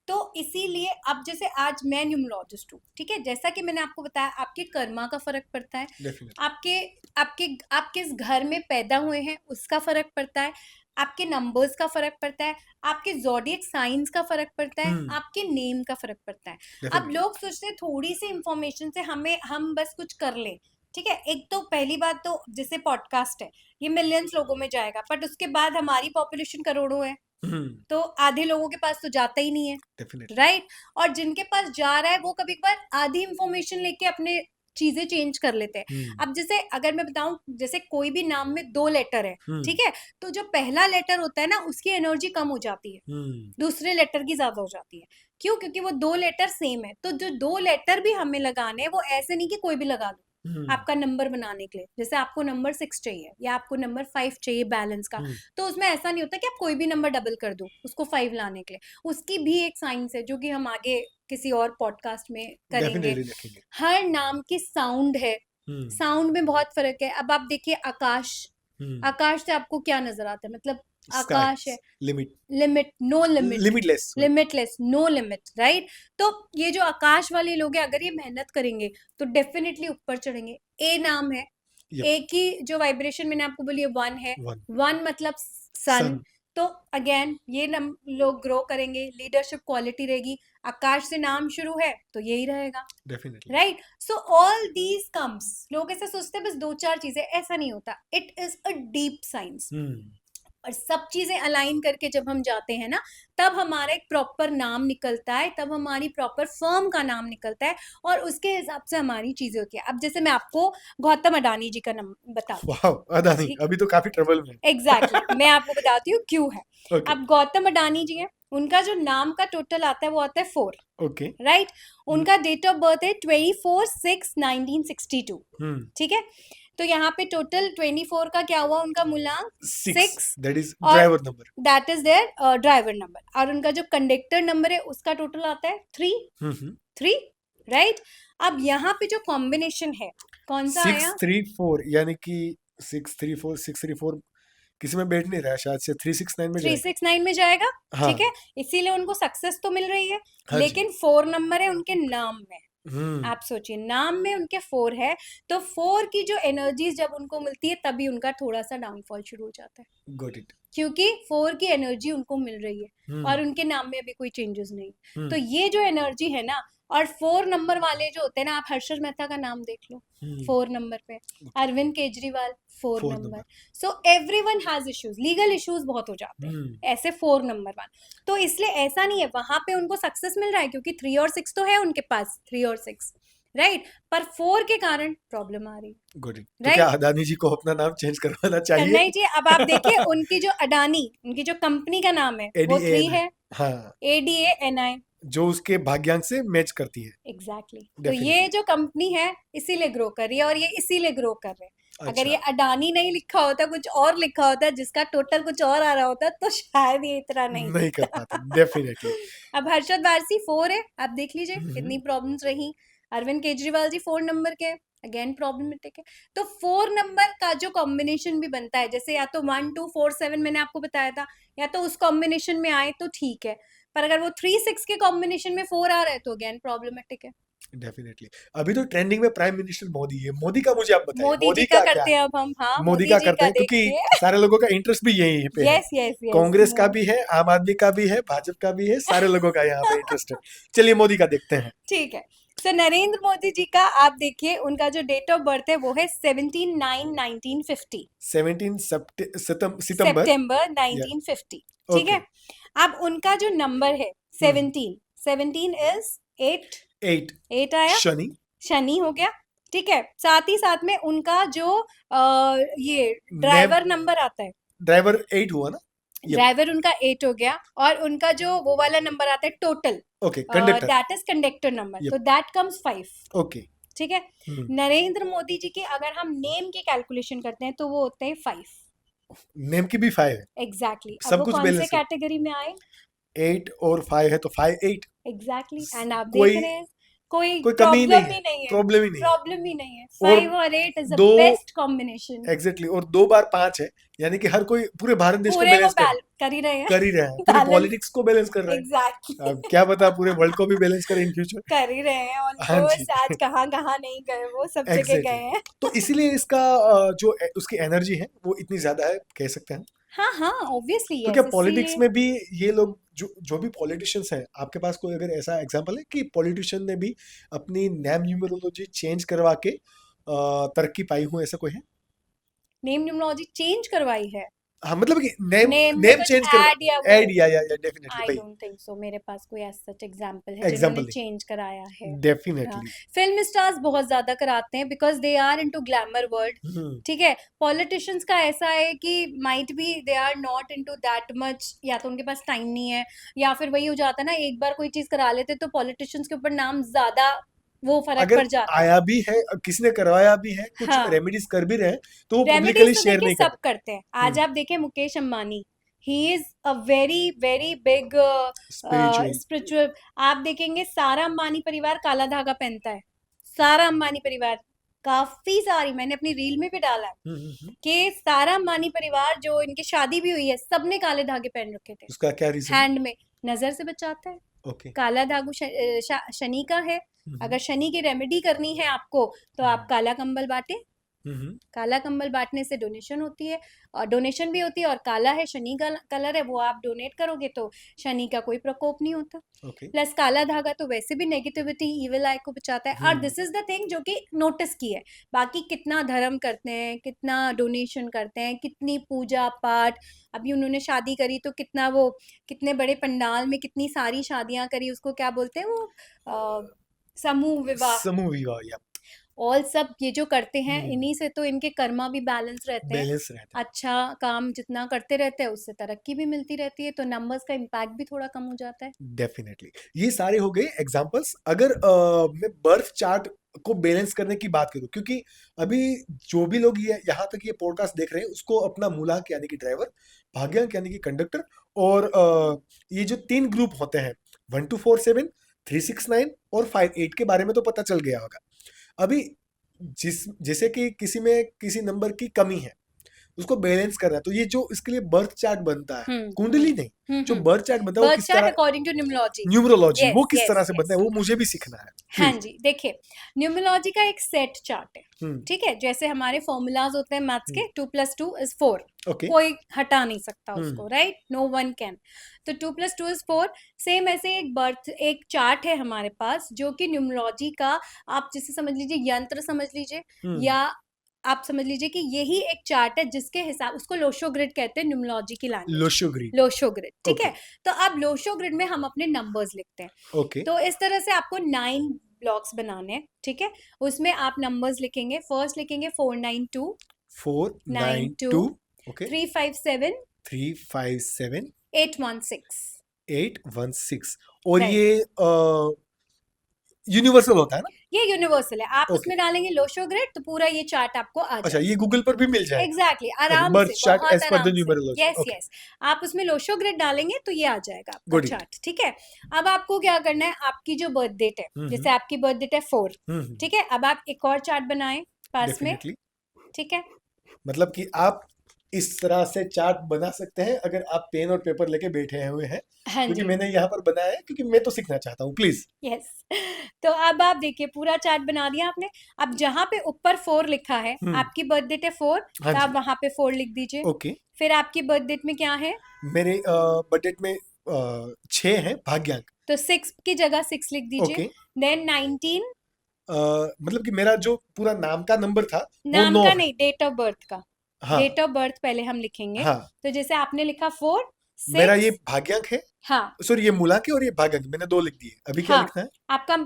तो इसीलिए अब जैसे आज मैं न्यूमरोलॉजिस्ट हूँ, ठीक है, जैसा कि मैंने आपको बताया, आपके कर्मा का फर्क पड़ता है, डेफिनेटली। आपके आपके आप किस घर में पैदा हुए हैं उसका फर्क पड़ता है, आपके नंबर्स का फर्क पड़ता है, आपके ज़ोडिएक साइंस का फर्क पड़ता है, आपके नेम का फर्क पड़ता है। अब डेफिनेटली। लोग सोचते हैं थोड़ी सी इंफॉर्मेशन से हमें हम बस कुछ कर लें, ठीक है? एक तो पहली बात तो जैसे पॉडकास्ट है, ये मिलियंस लोगों में जाएगा, बट उसके बाद हमारी पॉपुलेशन करोड़ों है, हम्म तो आधे लोगों के पास तो जाता ही नहीं है, डेफिनेटली। राइट? और जिनके पास जा रहा है वो कभी कभार आधी इंफॉर्मेशन लेके अपने चीजें चेंज कर लेते हैं। हम्म अब जैसे अगर मैं बताऊं, जैसे कोई भी नाम में 2 लेटर है, हम्म ठीक है, तो जो पहला लेटर होता है ना उसकी एनर्जी कम हो जाती है, हम्म दूसरे लेटर की ज्यादा हो जाती है। क्यों? क्योंकि वो 2 लेटर सेम है, तो जो 2 लेटर भी हमें लगाने हैं वो ऐसे नहीं कि कोई भी लगा दो हम्म आपका नंबर बनाने के लिए। जैसे आपको नंबर 6 चाहिए या आपको नंबर 5 चाहिए बैलेंस का, हम्म तो उसमें ऐसा नहीं होता कि आप कोई भी नंबर डबल कर दो उसको 5 लाने के लिए, उसकी भी एक साइंस है जो कि हम आगे किसी और पॉडकास्ट में करेंगे। डेफिनेटली देखेंगे। हर नाम की साउंड है, हम्म साउंड में बहुत फर्क है। अब आप देखिए आकाश, हम्म आकाश से आपको क्या नजर आता है? मतलब स्काई, आकाश है, limit, limit, no limit, limitless, sorry. Limitless, no limit, right? तो ये जो आकाश वाले लोग हैं अगर ये मेहनत करेंगे तो डेफिनेटली ऊपर चढ़ेंगे। ए नाम है, यप। ए की जो वाइब्रेशन मैंने आपको बोली है 1 है, वन। 1 मतलब सन। सन। तो अगेन ये लोग ग्रो करेंगे, लीडरशिप क्वालिटी रहेगी, आकाश से नाम शुरू है तो यही रहेगा, definitely. Right? So all these comes, लोग ऐसे सोचते हैं बस दो चार चीजें, ऐसा नहीं होता, it is a deep science. और सब चीजें अलाइन करके जब हम जाते हैं ना, तब हमारा एक प्रॉपर नाम निकलता है, तब हमारी प्रॉपर फर्म का नाम निकलता है, और उसके हिसाब से हमारी चीजें होती है। अब जैसे मैं आपको गौतम अडानी जी का नाम बताती हूँ, वाह, अदानी ठीक, अभी तो काफी ट्रबल में। एग्जैक्टली मैं आपको बताती हूँ क्यों है। ओके। अब गौतम अडानी जी है, उनका जो नाम का टोटल आता है वो आता है 4, ओके। राइट? उनका डेट ऑफ बर्थ है 24/6/1962, ठीक है? तो यहाँ पे टोटल 24 का क्या हुआ, उनका मूलांक 6, दैट इज और driver number. That is there driver number, और उनका जो कंडक्टर नंबर है उसका टोटल आता है 3, राइट? अब यहाँ पे जो कॉम्बिनेशन है कौन सा आया? 634, यानी कि 634 किसी में बैठ नहीं रहा है, शायद से 369 में जाएगा। 369 में जाएगा, हाँ। ठीक है? इसीलिए उनको सक्सेस तो मिल रही है, हाँ जी। लेकिन 4 नंबर है उनके नाम में। आप सोचिए, नाम में उनके 4 है, तो 4 की जो एनर्जीज जब उनको मिलती है तभी उनका थोड़ा सा डाउनफॉल शुरू हो जाता है, गॉट इट। क्योंकि 4 की एनर्जी उनको मिल रही है और उनके नाम में अभी कोई चेंजेस नहीं। तो ये जो एनर्जी है ना, और 4 नंबर वाले जो होते हैं ना, आप हर्षद मेहता का नाम देख लो, 4 नंबर पे, Arvind Kejriwal 4 4 number. Number. So everyone has issues, legal issues बहुत हो जाते हैं ऐसे 4 नंबर वाले। तो इसलिए ऐसा नहीं है, वहां पे उनको सक्सेस मिल रहा है क्योंकि 3 और 6 तो है उनके पास, 3 और 6, राइट? पर 4 के कारण प्रॉब्लम आ रही, गॉट इट। तो क्या अदानी जी को अपना नाम चेंज करवाना चाहिए? नहीं जी। अब आप देखिए उनकी जो अडानी, उनकी जो कंपनी का नाम है वो 3 है, हाँ, ADANI, जो उसके भाग्यांश से मैच करती है। एग्जैक्टली। तो ये जो कंपनी है इसीलिए ग्रो कर रही है, और ये इसीलिए ग्रो कर रहे हैं। अगर ये अडानी नहीं लिखा होता, कुछ और लिखा होता, जिसका टोटल कुछ और आ रहा होता, तो शायद ये इतना नहीं कर पाते। डेफिनेटली। अब हर्षद वारसी 4 है, आप देख लीजिए कितनी प्रॉब्लम्स रही। अरविंद केजरीवाल जी 4 नंबर के, अगेन प्रॉब्लमेटिक है। तो 4 नंबर का जो कॉम्बिनेशन भी बनता है, जैसे या तो 1 2 4 7 मैंने आपको बताया था, या तो उस कॉम्बिनेशन में आए तो ठीक है, पर अगर वो 3 6 के कॉम्बिनेशन में 4 आ रहा है तो अगेन प्रॉब्लमेटिक है। डेफिनेटली। अभी तो ट्रेंडिंग में प्राइम मिनिस्टर मोदी है। मोदी का मुझे आप बताइए, मोदी जी मोदी का का क्या करते है? हैं अब हम, हाँ मोदी मोदी का जी करते का हैं क्योंकि देखिए। सारे लोगों का इंटरेस्ट भी यही पे है। यस यस यस, कांग्रेस का भी है, आम आदमी का भी है, भाजपा का भी है, सारे लोगों का यहाँ पे इंटरेस्ट है। चलिए मोदी का देखते हैं। ठीक है। सो नरेंद्र मोदी जी का आप देखिए, उनका जो डेट ऑफ बर्थ है वो है 17/9/1950, 17 सितंबर। सितंबर 1950, ठीक है? अब उनका जो नंबर है 17, 17 इज 8, 8 आया, शनि। शनि हो गया, ठीक है? साथ ही साथ में उनका जो ये ड्राइवर नंबर आता है, ड्राइवर 8 हुआ ना? ड्राइवर उनका 8 हो गया, और उनका जो वो वाला नंबर आता है total, conductor. That is conductor number, तो दैट कम्स 5, ओके, ठीक है? नरेंद्र मोदी जी के अगर हम नेम की कैलकुलेशन करते हैं तो वो होते हैं 5, नेम की भी 5 है। एग्जैक्टली। सब अब वो कुछ कौन से बैलेंस है। कैटेगरी में आए? 8 और 5 है तो 5 8। एग्जैक्टली, एंड आप कोई देख रहे हैं कोई कोई कमी ही प्रॉब्लम नहीं है, ही नहीं है, प्रॉब्लम ही नहीं है। प्रॉब्लम ही नहीं है। और 5 और 8 इज द दो बेस्ट कॉम्बिनेशन, एग्जैक्टली, और 2 बार 5 है, यानी कि हर कोई पूरे भारत देश को पूरे वो बैलेंस कर ही रहे हैं, कर ही रहे हैं, पूरे बैलेंस, पॉलिटिक्स को बैलेंस कर रहे हैं। एग्जैक्टली अब क्या पता पूरे वर्ल्ड को भी बैलेंस करें इन फ्यूचर। कर ही रहे हैं हाँ जी। ऑलमोस्ट। आज कहाँ कहाँ नहीं गए, वो सब जगह एग्जैक्टली गए हैं। तो इसीलिए इसका जो उसकी एनर्जी है वो इतनी ज्यादा है, कह सकते हैं। हाँ हाँ, ऑब्वियसली तो यस, क्या पॉलिटिक्स इसीलिए में भी ये लोग जो भी पॉलिटिशियंस हैं, आपके पास कोई अगर ऐसा एग्जांपल है कि पॉलिटिशियन ने भी अपनी नेम न्यूमरोलॉजी चेंज करवा के तरक्की पाई हो, ऐसा कोई है? नेम न्यूमरोलॉजी चेंज करवाई है, हाँ, मतलब कि नेम नेम में नेम कुछ चेंज करवा, ऐड या ऐड वो, या डेफिनेटली आई भाई, डोंट थिंक सो, मेरे पास कोई ऐसा सच एग्जांपल है जिन्होंने एग्जांपल चेंज कराया है। हाँ, डेफिनेटली। फिल्म स्टार्स बहुत ज्यादा कराते हैं because they are into glamour world, ठीक है? पॉलिटिशियंस का ऐसा है कि might be they are not into that much, या तो उनके पास टाइम नहीं है, या फिर वही हो जाता है ना, एक बार कोई चीज करा लेते तो पॉलिटिशियंस के ऊपर नाम ज्यादा वो फर्क अगर पड़ जाता है। आया भी है, किसी ने करवाया भी है, कुछ हाँ, रेमेडीज कर भी रहे हैं, तो वो रेमेडीज पब्लिकली तो शेयर देखिए नहीं सब करते। करते हैं। आज आप देखें Mukesh Ambani, he is a very very big spiritual. Spiritual. आप देखेंगे सारा अंबानी परिवार काला धागा पहनता है, सारा अंबानी परिवार, काफी सारी, मैंने अपनी रील में भी डाला है कि सारा अंबानी परिवार, जो इनकी शादी भी हुई है, सबने काले धागे पहन रखे थे, उसका क्या रीजन? हैंड में, नजर से बचाता है। ओके। काला धागू शनि का है, अगर शनि की रेमेडी करनी है आपको तो आप काला कंबल बांटे, काला कंबल बांटने से डोनेशन होती है, और डोनेशन भी होती है, और काला है शनि का कलर है, वो आप डोनेट करोगे तो शनि का कोई प्रकोप नहीं होता। ओके। प्लस काला धागा तो वैसे भी नेगेटिविटी इविल आई को बचाता है। और दिस इज द थिंग जो कि नोटिस की है, बाकी कितना धर्म करते हैं, कितना डोनेशन करते हैं, कितनी पूजा पाठ, अभी उन्होंने शादी करी तो कितना वो, कितने बड़े पंडाल में कितनी सारी शादियां करी, उसको क्या बोलते हैं वो, समूह विवाह, समूह विवाह, या ऑल सब ये जो करते हैं, इन्हीं से तो इनके कर्मा भी बैलेंस रहते हैं। बैलेंस रहता है। अच्छा काम जितना करते रहते हैं उससे तरक्की भी मिलती रहती है, तो नंबर्स का इम्पैक्ट भी थोड़ा कम हो जाता है। डेफिनेटली। ये सारे हो गए एग्जांपल्स। अगर मैं बर्थ चार्ट को बैलेंस करने की बात करूं, क्योंकि अभी जो भी लोग ये यहाँ तक ये पॉडकास्ट देख रहे हैं उसको अपना मूलांक यानी कि ड्राइवर, भाग्यांक यानी कि कंडक्टर, और ये जो 3 ग्रुप होते हैं 1 2 4 7, 3 6 9 और 5 8 के बारे में तो पता चल गया होगा। अभी जैसे कि किसी में किसी नंबर की कमी है, उसको बैलेंस करना है, तो ये जो इसके लिए बर्थ चार्ट बनता है, कुंडली नहीं, जो बर्थ चार्ट बनता है वो बर्थ किस चार्ट तरह, अकॉर्डिंग टू न्यूमरोलॉजी, न्यूमरोलॉजी, वो यस किस तरह यस से बनता यस। है वो मुझे भी सीखना है हाँ प्लीज। जी, देखिए न्यूमरोलॉजी का एक सेट चार्ट है, ठीक है, जैसे हमारे फॉर्मूलाज होते हैं मैथ्स के, 2 + 2 = 4, ओके। कोई हटा नहीं सकता उसको, राइट, नो वन कैन। तो 2 + 2 = 4। सेम ऐसे एक चार्ट है हमारे पास जो कि न्यूमरोलॉजी का, आप जिसे समझ लीजिए यंत्र समझ लीजिए, या आप समझ लीजिए कि यही एक चार्ट है जिसके हिसाब, उसको लोशो ग्रिड कहते हैं न्यूमरोलॉजी की language, Lo Shu grid, Lo Shu grid, ठीक ओके। है। तो अब लोशो ग्रिड में हम अपने नंबर्स लिखते हैं, ओके। तो इस तरह से आपको 9 ब्लॉक्स बनाने हैं, ठीक है। उसमें आप नंबर्स लिखेंगे, फर्स्ट लिखेंगे 492, 492, ओके, 357, 357, 816, 816। और राइट। ये यूनिवर्सल होता है ना? ये यूनिवर्सल है, आप ओके। उसमें डालेंगे लोशो ग्रिड तो पूरा ये चार्ट आपको आ अच्छा, जाएगा। ये गूगल पर भी मिल जाएगा? एग्जैक्टली, ओके, आराम बर्थ से, चार्ट बहुत एज पर द आराम से, न्यूमरोलॉजी, यस ओके, यस। आप उसमें लोशो ग्रिड डालेंगे तो ये आ जाएगा आपका गुड इट। चार्ट, ठीक है। अब आपको क्या करना है, आपकी जो बर्थ डेट है, जैसे आपकी बर्थ डेट है 4, ठीक है, अब आप एक और चार्ट बनाएं पास में, डेफिनेटली। ठीक है। मतलब कि आप इस तरह से चार्ट बना सकते हैं अगर आप पेन और पेपर लेके बैठे हुए हैं, हाँ क्योंकि जी, मैंने यहाँ पर बनाया है, क्योंकि मैं तो सीखना चाहता हूँ, प्लीज। यस। तो अब आप देखिए पूरा चार्ट बना दिया आपने। अब जहां पे ऊपर 4 लिखा है, आपकी बर्थ डेट है 4, हाँ तो आप जी, वहां पे 4 लिख दीजिए। ओके। फिर आपकी बर्थ डेट में क्या है, मेरे बजट में 6 है भाग्यांक, तो 6 की जगह 6 लिख दीजिए। ओके। देन 19, मतलब कि मेरा जो पूरा नाम का नंबर था वो नाम 9 का है। नहीं, डेट ऑफ बर्थ का, हाँ डेट ऑफ बर्थ पहले हम लिखेंगे। हाँ, तो जैसे आपने लिखा 4 मेरा ये 6, भाग्यांक है, हाँ सॉरी ये मूलांक है, और ये भाग्यांक, मैंने 2 लिख दिए। अभी क्या हाँ। लिखना है? आपका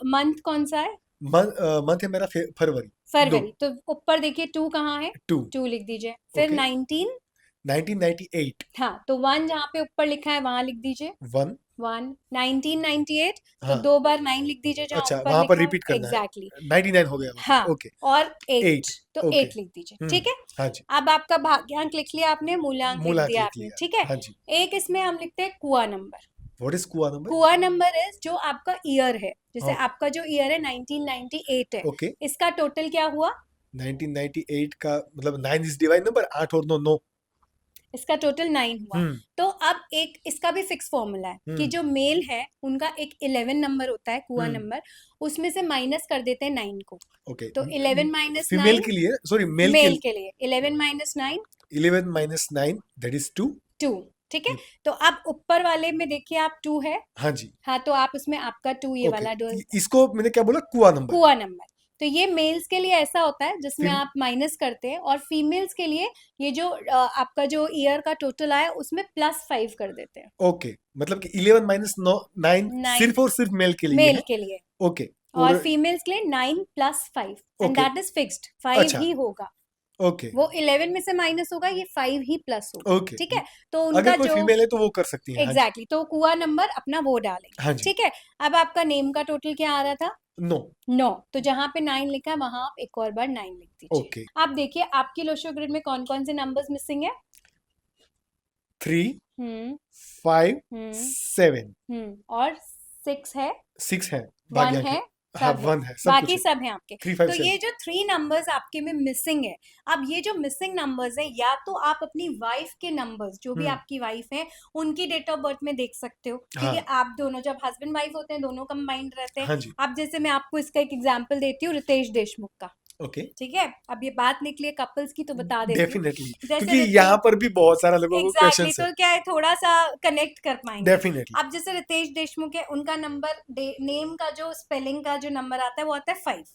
मंथ कौन सा है, मंथ है मेरा फरवरी 2, फरवरी, तो ऊपर देखिए 2 कहाँ है, 2, 2 लिख दीजिए। फिर ओके। 19, 1998, हाँ, तो 1 जहाँ पे ऊपर लिखा है वहां लिख दीजिए 1, 1। 1998, तो हाँ, 2 बार 9 लिख दीजिए जहाँ अच्छा ऊपर वहां पर लिखा रिपीट है, करना है, एग्जैक्टली, 99 हो गया वहां हाँ। पर, ओके। और 8, 8, तो ओके। 8 लिख दीजिए, ठीक है। हाँ जी, अब आपका भाग्यांक लिख लिया आपने, मूल्यांक लिख मूलांक दिया लिख आपने, लिया, ठीक है। हाँ जी। एक इसमें हम लिखते हैं कुआ नंबर। व्हाट इज कुआ नंबर? कुआ नंबर इज जो आपका ईयर है, जैसे हाँ, आपका जो ईयर है 1998 है, ओके। इसका टोटल क्या हुआ, 1998 का मतलब 9 इज डिवाइड नंबर, 8 और 9 9। इसका टोटल 9 हुआ। तो अब एक इसका भी फिक्स फॉर्मूला है कि जो मेल है उनका एक 11 नंबर होता है कुआ नंबर, उसमें से माइनस कर देते हैं 9 को, ओके। तो 11 माइनस फीमेल 9, के लिए, सॉरी मेल मेल के लिए 11 माइनस 9, 11 माइनस 9 दैट इज 2। 2, ठीक है। तो अब ऊपर वाले में देखिए आप 2 है, हाँ जी, हाँ, तो आप उसमें आपका 2 ये वाला इसको मैंने क्या बोला, कुआ नंबर। कुआ नंबर। तो ये मेल्स के लिए ऐसा होता है जिसमें फिर आप माइनस करते हैं, और फीमेल्स के लिए ये जो आपका जो ईयर का टोटल आया उसमें +5 कर देते हैं, ओके, मतलब कि 11 माइनस 9 9 सिर्फ और सिर्फ मेल के लिए मेल है, के लिए, ओके। और फीमेल्स के लिए 9 + 5, and okay, that is fixed, 5 अच्छा, ही होगा, ओके, वो 11 में से माइनस होगा, ये 5 ही प्लस होगा, ओके। ठीक है। तो उनका अगर कोई जो फीमेल है तो वो कर सकती है, हाँ जी, एग्जैक्टली, तो कुआ नंबर अपना वो डालेंगे, हाँ जी। ठीक है। अब आपका नेम का टोटल क्या आ रहा था, 9, 9, तो जहां पे 9 लिखा है वहां आप एक और बार 9 लिख दीजिए। ओके। आप देखिए आपकी लोशो ग्रिड में कौन कौन से नंबर्स मिसिंग है, 3 हम्म 5 हम्म 7 और 6 है, 6 है, 1 भाग्यांक है, है, हाँ सब है, 1 है, सब बाकी कुछ है, सब हैं आपके। 3 तो 5 ये 7। जो 3 नंबर्स आपके में मिसिंग है, अब ये जो मिसिंग नंबर्स है, या तो आप अपनी वाइफ के नंबर्स, जो भी आपकी वाइफ है उनकी डेट ऑफ बर्थ में देख सकते हो, क्योंकि हाँ आप दोनों जब हस्बैंड वाइफ होते हैं दोनों कंबाइंड रहते हैं। हाँ जी, अब जैसे मैं आपको इसका एक एग्जांपल देती हूँ, रितेश देशमुख का, ओके, ठीक है, अब ये बात निकली है कपल्स की तो बता देती हूँ। डेफिनेटली, जैसे क्योंकि रितेश, यहाँ पर भी बहुत सारा लोगों को एग्जैक्टली क्वेश्चंस है। तो क्या है, थोड़ा सा कनेक्ट कर पाएंगे। डेफिनेटली। अब जैसे रितेश देशमुख है, उनका नंबर, नेम का जो स्पेलिंग का जो नंबर आता है वो आता है 5,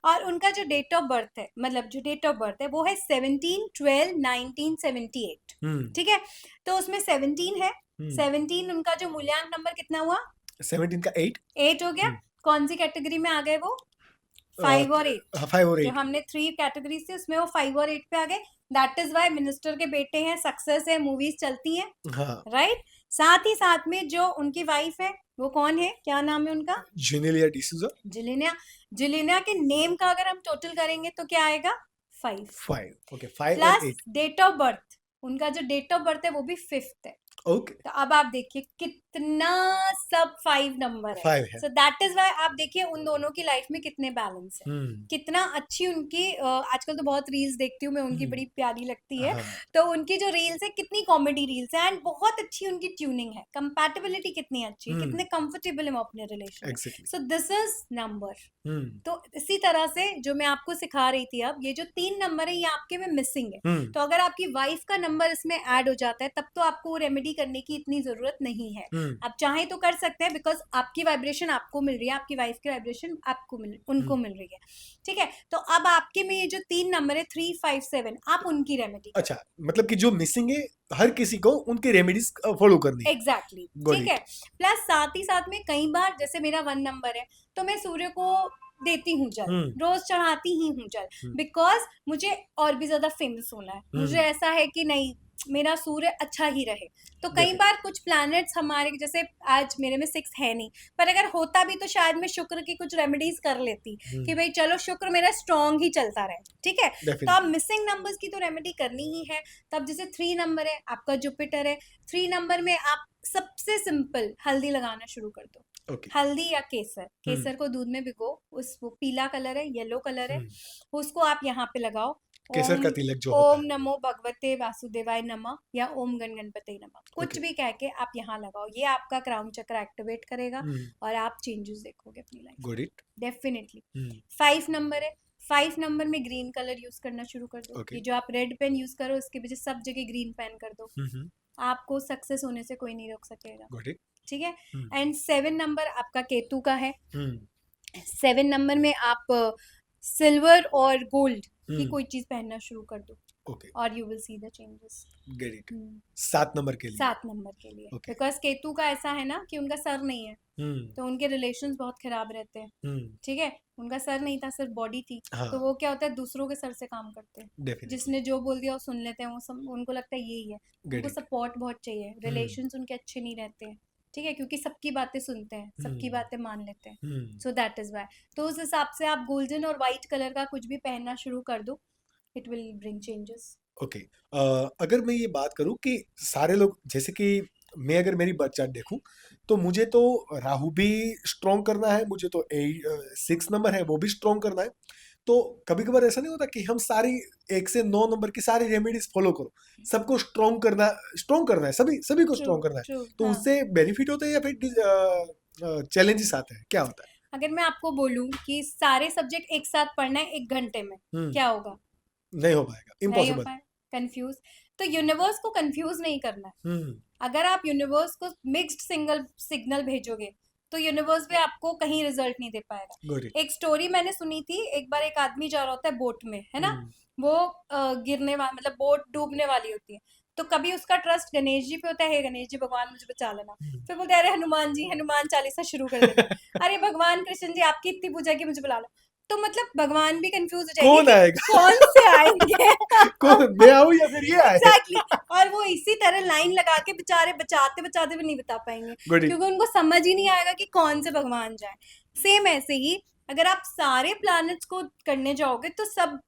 और उनका जो डेट ऑफ बर्थ है, मतलब जो डेट ऑफ बर्थ है वो है 17/12/1978। ठीक है, तो उसमें 17 है, 17 उनका जो मूल्यांक नंबर कितना हुआ, 17 का 8। 8 हो गया। कौन सी कैटेगरी में आ गए वो, 5 और 8। 5 और जो 8। हमने 3 कैटेगरीज थी उसमें वो 5 और 8 पे आ गए। दैट इज वाई मिनिस्टर के बेटे हैं, सक्सेस है, मूवीज चलती हैं, हाँ, राइट। साथ ही साथ में जो उनकी वाइफ है वो कौन है, क्या नाम है उनका, जेनेलिया डिसूजा। जिलिना। जिलिना के नेम का अगर हम टोटल करेंगे तो क्या आएगा, 5 5, ओके, 5 और प्लस 8। डेट ऑफ बर्थ, उनका जो डेट ऑफ बर्थ है वो भी 5th है। ओके, तो अब आप देखिए कितना सब 5 नंबर है। 5 है। सो दैट इज वाई आप देखिए उन दोनों की लाइफ में कितने बैलेंस है, कितना अच्छी उनकी आजकल तो बहुत रील्स देखती हूँ मैं उनकी, बड़ी प्यारी लगती है। हाँ, तो उनकी जो रील्स है कितनी कॉमेडी रील्स है, एंड बहुत अच्छी उनकी ट्यूनिंग है, कंपैटिबिलिटी कितनी अच्छी है, कितने कंफर्टेबल है वो अपने रिलेशन में। Exactly. So this is number. तो इसी तरह से जो मैं आपको सिखा रही थी, अब ये जो 3 नंबर है ये आपके में मिसिंग है, तो अगर आपकी वाइफ का नंबर इसमें ऐड हो जाता है तब तो आपको रेमेडी करने की इतनी जरूरत नहीं है। आप चाहें तो कर सकते हैं, बिकॉज आपकी वाइब्रेशन आपको मिल रही है, आपकी वाइफ की वाइब्रेशन आपको उनको मिल रही है। ठीक है, तो अब आपके में ये जो 3 नंबर है 3, 5, 7, आप उनकी रेमेडी अच्छा, मतलब कि जो मिसिंग है हर किसी को उनकी रेमेडीज फॉलो करनी है। एग्जैक्टली, Got ठीक है। प्लस साथ ही साथ में कई बार जैसे मेरा 1 नंबर है तो मैं सूर्य को देती हूँ जल, रोज चढ़ाती ही हूँ जल, बिकॉज मुझे और भी ज्यादा फेमस होना है, मुझे ऐसा है कि नहीं मेरा सूर्य अच्छा ही रहे। तो कई बार कुछ प्लैनेट्स हमारे, जैसे आज मेरे में 6 है नहीं, पर अगर होता भी तो शायद मैं शुक्र की कुछ रेमेडीज कर लेती कि भाई चलो शुक्र मेरा स्ट्रॉन्ग ही चलता रहे। ठीक है, तो आप मिसिंग नंबर्स की तो रेमेडी करनी ही है। तब जैसे 3 नंबर है आपका जुपिटर है, 3 नंबर में आप सबसे सिंपल हल्दी लगाना शुरू कर दो। हल्दी या केसर, केसर को दूध में भिगो, उस वो पीला कलर है, येलो कलर है, उसको आप यहाँ पे लगाओ। केसर का तिलक जो होता ओम नमो भगवते वासुदेवाय नमः या ओम गण गणपते नमः, कुछ भी कह के आप यहाँ लगाओ, ये आपका क्राउन चक्र एक्टिवेट करेगा और आप चेंजेस देखोगे अपनी लाइफ में, डेफिनेटली। 5 नंबर है, 5 नंबर में ग्रीन कलर यूज करना शुरू कर दो। ये जो आप रेड पेन यूज करो उसके वजह सब जगह ग्रीन पेन कर दो, आपको सक्सेस होने से कोई नहीं रोक सकेगा। ठीक है, एंड 7 नंबर आपका केतु का है। 7 नंबर में आप सिल्वर और गोल्ड की कोई चीज पहनना शुरू कर दो, और you will see the changes. Get it. 7 number के लिए, 7 नंबर के लिए, बिकॉज केतु का ऐसा है ना कि उनका सर नहीं है, तो उनके रिलेशंस बहुत खराब रहते हैं। ठीक है, उनका सर नहीं था, सिर्फ बॉडी थी। तो वो क्या होता है, दूसरों के सर से काम करते हैं, जिसने जो बोल दिया वो सुन लेते हैं, वो उनको लगता है यही है, उनको सपोर्ट बहुत चाहिए, रिलेशंस उनके अच्छे नहीं रहते हैं। ठीक है, क्योंकि सबकी बातें सुनते हैं, सबकी बातें मान लेते हैं। सो दैट इज वाई, तो उस हिसाब से आप गोल्डन और व्हाइट कलर का कुछ भी पहनना शुरू कर दो, it will bring changes. Okay, अगर मैं ये बात करूं कि सारे लोग, जैसे कि मैं अगर मेरी बर्थ चार्ट देखूं तो मुझे तो राहु भी स्ट्रॉन्ग करना है, मुझे तो 6 नंबर है वो भी स्ट्रॉन्ग करना है। तो कभी कभार ऐसा नहीं होता कि हम सारी 1 से 9 नंबर की सारी रेमेडीज फॉलो करो, सबको स्ट्रॉन्ग करना है, सभी को स्ट्रॉन्ग करना है, तो उससे बेनिफिट होता है या फिर चैलेंजेस आते हैं, क्या होता है? अगर मैं आपको बोलूं कि सारे सब्जेक्ट एक साथ पढ़ना है 1 घंटे में, क्या होगा? नहीं हो पाएगा, इम्पॉसिबल। कंफ्यूज, तो यूनिवर्स को कंफ्यूज नहीं करना है। अगर आप यूनिवर्स को मिक्स्ड सिग्नल भेजोगे तो यूनिवर्स भी आपको कहीं रिजल्ट नहीं दे पाएगा। एक स्टोरी मैंने सुनी थी, एक बार एक आदमी जा रहा होता है बोट में, है ना, वो गिरने वाला, मतलब बोट डूबने वाली होती है, तो कभी उसका ट्रस्ट गणेश जी पे होता है, हे गणेश जी भगवान मुझे बचा लेना, फिर बोलते हैं अरे हनुमान जी, हनुमान चालीसा शुरू कर देते अरे भगवान कृष्ण जी आपकी इतनी पूजा की मुझे बुला लो। तो मतलब भगवान भी कंफ्यूज हो जाएंगे, कौन आएगा, कौन से आएंगे कौन, मैं आऊं या फिर ये आए? एग्जैक्टली, और वो इसी तरह लाइन लगा के बेचारे बचाते बचाते भी नहीं बता पाएंगे, क्योंकि उनको समझ ही नहीं आएगा कि कौन से भगवान जाए। सेम ऐसे ही अगर आप सारे प्लैनेट्स को करने जाओगे तो सब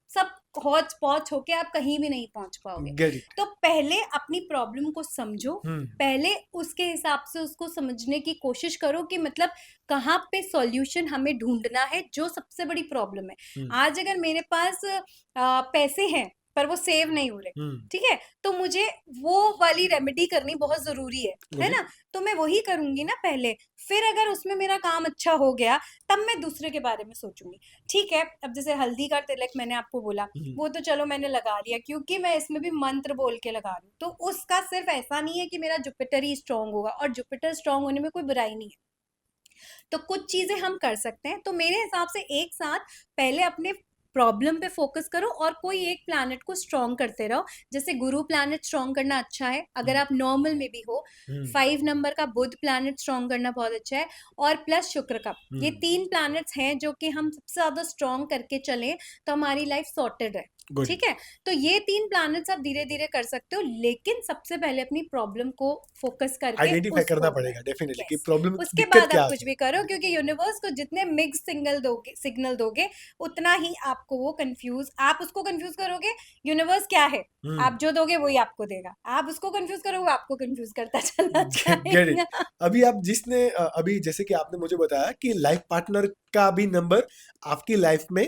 हौच पौच होके आप कहीं भी नहीं पहुंच पाओगे। तो पहले अपनी प्रॉब्लम को समझो, पहले उसके हिसाब से उसको समझने की कोशिश करो कि मतलब कहाँ पे सॉल्यूशन हमें ढूंढना है, जो सबसे बड़ी प्रॉब्लम है। आज अगर मेरे पास पैसे हैं पर वो सेव नहीं हो रहे, हम्म। ठीक है? तो मुझे वो वाली रेमेडी करनी बहुत ज़रूरी है ओके। ना? तो मैं वही करूँगी ना पहले, फिर अगर उसमें मेरा काम अच्छा हो गया, तब मैं दूसरे के बारे में सोचूँगी। ठीक है, अब जैसे हल्दी का तिलक मैंने आपको बोला, वो तो चलो मैंने लगा लिया क्योंकि मैं इसमें भी मंत्र बोल के लगा रही हूँ। तो उसका सिर्फ़ ऐसा नहीं है कि मेरा जुपिटर ही स्ट्रॉन्ग होगा, और जुपिटर स्ट्रॉन्ग होने में कोई बुराई नहीं है। तो कुछ चीज़ें हम कर सकते हैं। तो मेरे हिसाब से एक साथ पहले अपने प्रॉब्लम पे फ़ोकस करो और कोई एक प्लैनेट को स्ट्रॉन्ग करते रहो। जैसे गुरु प्लैनेट स्ट्रॉन्ग करना अच्छा है, अगर आप नॉर्मल में भी हो। 5 नंबर का बुध प्लैनेट स्ट्रॉन्ग करना बहुत अच्छा है, और प्लस शुक्र का। ये 3 प्लैनेट्स हैं जो कि हम सबसे ज़्यादा स्ट्रॉन्ग करके चलें, तो हमारी लाइफ़ सॉर्टेड है। गुड। ठीक है? तो ये 3 प्लैनेट्स आप धीरे-धीरे कर सकते हो, लेकिन सबसे पहले अपनी प्रॉब्लम को फ़ोकस करके आइडेंटिफाई उसको करना बनाओ। पड़ेगा डेफिनेटली कि यस। प्रॉब्लम उसके दिक्कत बाद क्या आप आ कुछ रही भी करो, क्योंकि यूनिवर्स को जितने मिक्स्ड सिग्नल दोगे, उतना ही आपको वो आप उसको कंफ्यूज करोगे, यूनिवर्स क्या है? है। आप जो दोगे वही आपको देगा। आप उसको कंफ्यूज करोगे, वो आपको कंफ्यूज करता चला गेट इट। जाएगा। अभी आप अभी जैसे कि आपने मुझे बताया कि लाइफ पार्टनर का भी नंबर आपकी लाइफ में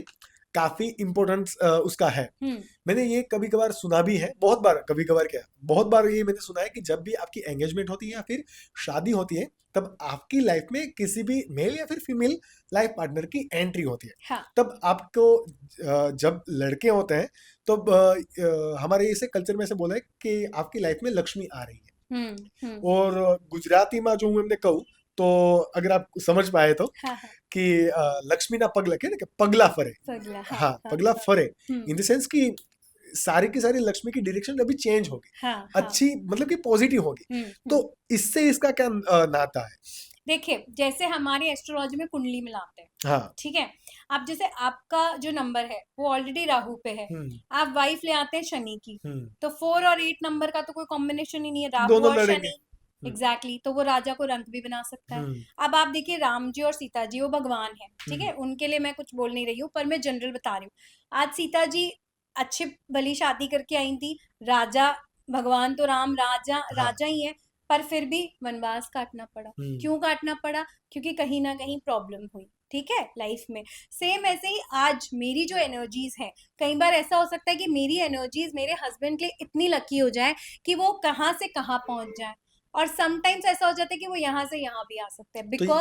काफी इम्पोर्टेंस उसका है। हुँ, मैंने ये कभी कभार सुना भी है, बहुत बार, कभी कभार क्या, बहुत बार ये मैंने सुना है कि जब भी आपकी एंगेजमेंट होती है या फिर शादी होती है, तब आपकी लाइफ में किसी भी मेल या फिर फीमेल लाइफ पार्टनर की एंट्री होती है। हाँ। तब आपको जब लड़के होते हैं, तो हमारे इसे कल्चर में से बोला है कि आपकी लाइफ में लक्ष्मी आ रही है। हुँ, हुँ। और गुजराती में जो हूँ एમને કહું तो अगर आप समझ पाए तो हाँ, हाँ। कि लक्ष्मीના પગલા કે ને કે પગલા ફરે। पगला, हाँ, हाँ, हाँ, पगला हाँ। फरे हुँ, इन द सेंस कि सारी की सारी लक्ष्मी की डायरेक्शन अभी चेंज होगी, हाँ, हाँ। अच्छी मतलब कि पॉजिटिव होगी। हुँ, तो हुँ। इससे इसका क्या नाता है? देखिए, जैसे हमारी एस्ट्रोलॉजी में कुंडली मिलाते हैं, हाँ। ठीक है? अब जैसे आपका जो नंबर है, वो ऑलरेडी राहु पे है। हम्म। आप वाइफ ले आते हैं शनि की, हम्म। तो 4 और 8 नंबर का तो कोई कॉम्बिनेशन ही नहीं है, राहु दोनों और लड़ेंगे। शनि। एग्ज़ैक्टली, तो वो राजा को रंक भी बना सकता है। हम्म। अब आप देखिए, राम जी और सीता जी वो भगवान हैं, ठीक हम्म। है? उनके लिए मैं कुछ बोल नहीं रही हूँ, पर मैं जनरल बता रही हूँ। आज सीता जी अच्छी भली शादी करके आई थी, राजा, भगवान तो राम राजा हाँ। राजा ही हैं, पर फिर भी वनवास काटना पड़ा। हम्म। क्यों काटना पड़ा? क्योंकि कहीं न कहीं प्रॉब्लम हुई, ठीक है? लाइफ में। सेम ऐसे ही आज मेरी जो एनर्जीज़ हैं, कई बार ऐसा हो सकता है कि मेरी एनर्जीज़ मेरे हस्बैंड के लिए इतनी लकी हो जाएँ कि वो कहाँ से कहाँ पहुँच जाएँ। और समटाइम्स ऐसा हो जाता है कि वो यहाँ से यहाँ भी आ सकते हैं, तो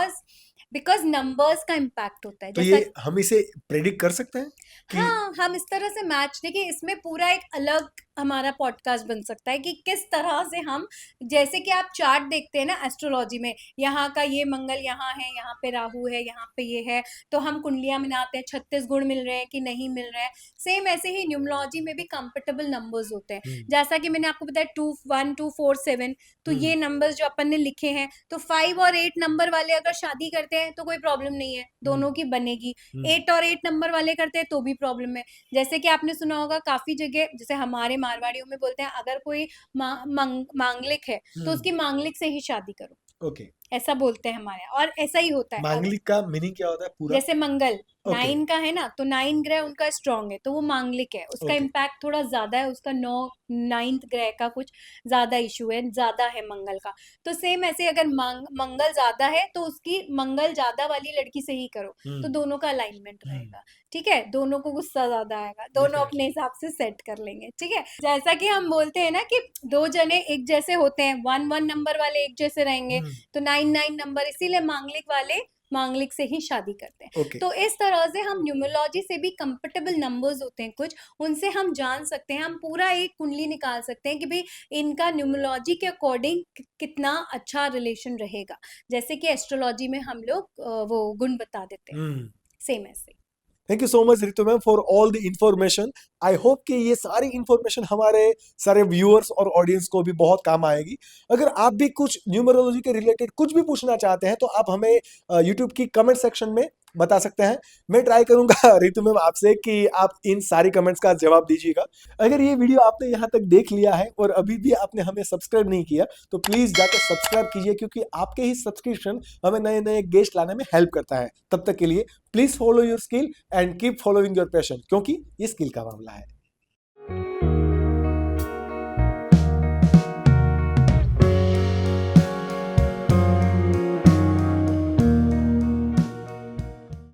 बिकॉज़ नंबर्स का इम्पैक्ट होता है। तो जैसा ये हम इसे प्रेडिक्ट कर सकते हैं कि हाँ, हम इस तरह से मैच देखिए, इसमें पूरा एक अलग हमारा पॉडकास्ट बन सकता है कि किस तरह से हम, जैसे कि आप चार्ट देखते हैं ना एस्ट्रोलॉजी में, यहाँ का ये मंगल यहाँ है, यहाँ पे राहु है, यहाँ पे ये है, तो हम कुंडलियाँ मिलाते हैं, 36 गुण मिल रहे हैं कि नहीं मिल रहे हैं। सेम ऐसे ही न्यूमरोलॉजी में भी कंफर्टेबल नंबर्स होते हैं। हम्म। जैसा कि मैंने आपको बताया 2 1 2 4 7, तो ये नंबर्स जो अपन ने लिखे हैं, तो 5 और 8 नंबर वाले अगर शादी करते हैं तो कोई प्रॉब्लम नहीं है, दोनों की बनेगी। 8 और 8 नंबर वाले करते हैं तो भी प्रॉब्लम है। जैसे कि आपने सुना होगा काफ़ी जगह, जैसे हमारे मारवाड़ियों में बोलते हैं, अगर कोई मांगलिक है, तो उसकी मांगलिक से ही शादी करो, ओके। ऐसा बोलते हैं हमारे यहाँ, और ऐसा ही होता है। मांगलिक का मीनिंग क्या होता है पूरा? जैसे मंगल ओके। 9 का है ना, तो 9 ग्रह उनका स्ट्रांग है, तो वो मांगलिक है, उसका ओके। इम्पैक्ट थोड़ा ज्यादा है, उसका 9th ग्रह का कुछ ज्यादा इशू है, ज्यादा है मंगल का। तो सेम ऐसे अगर मंगल ज्यादा है, तो उसकी मंगल ज्यादा वाली लड़की से ही करो, तो दोनों का अलाइनमेंट रहेगा। ठीक है, दोनों को गुस्सा ज्यादा आएगा, दोनों डेफिनेटली। अपने हिसाब से सेट कर लेंगे। ठीक है, जैसा कि हम बोलते हैं ना कि दो जने एक जैसे होते हैं, 1 नंबर वाले एक जैसे रहेंगे, तो 9 नंबर, इसीलिए मांगलिक वाले मांगलिक से ही शादी करते हैं। ओके। तो इस तरह से हम न्यूमरोलॉजी से भी कंफर्टेबल नंबर्स होते हैं कुछ, उनसे हम जान सकते हैं, हम पूरा एक कुंडली निकाल सकते हैं कि भाई इनका न्यूमरोलॉजी के अकॉर्डिंग कितना अच्छा रिलेशन रहेगा। जैसे कि एस्ट्रोलॉजी में हम लोग वो गुण बता देते हैं, सेम ऐसे। Thank you so much Ritu ma'am for all the information. I hope कि ये सारी इंफॉर्मेशन हमारे सारे व्यूअर्स और ऑडियंस को भी बहुत काम आएगी। अगर आप भी कुछ न्यूमरोलॉजी के रिलेटेड कुछ भी पूछना चाहते हैं तो आप हमें यूट्यूब की कमेंट सेक्शन में बता सकते हैं। मैं ट्राई करूंगा रितु मैम आपसे कि आप इन सारी कमेंट्स का जवाब दीजिएगा। अगर ये वीडियो आपने यहाँ तक देख लिया है और अभी भी आपने हमें सब्सक्राइब नहीं किया तो प्लीज जाकर सब्सक्राइब कीजिए, क्योंकि आपके ही सब्सक्रिप्शन हमें नए नए गेस्ट लाने में हेल्प करता है। तब तक के लिए please follow your skill and keep following your passion, क्योंकि ये स्किल का मामला है।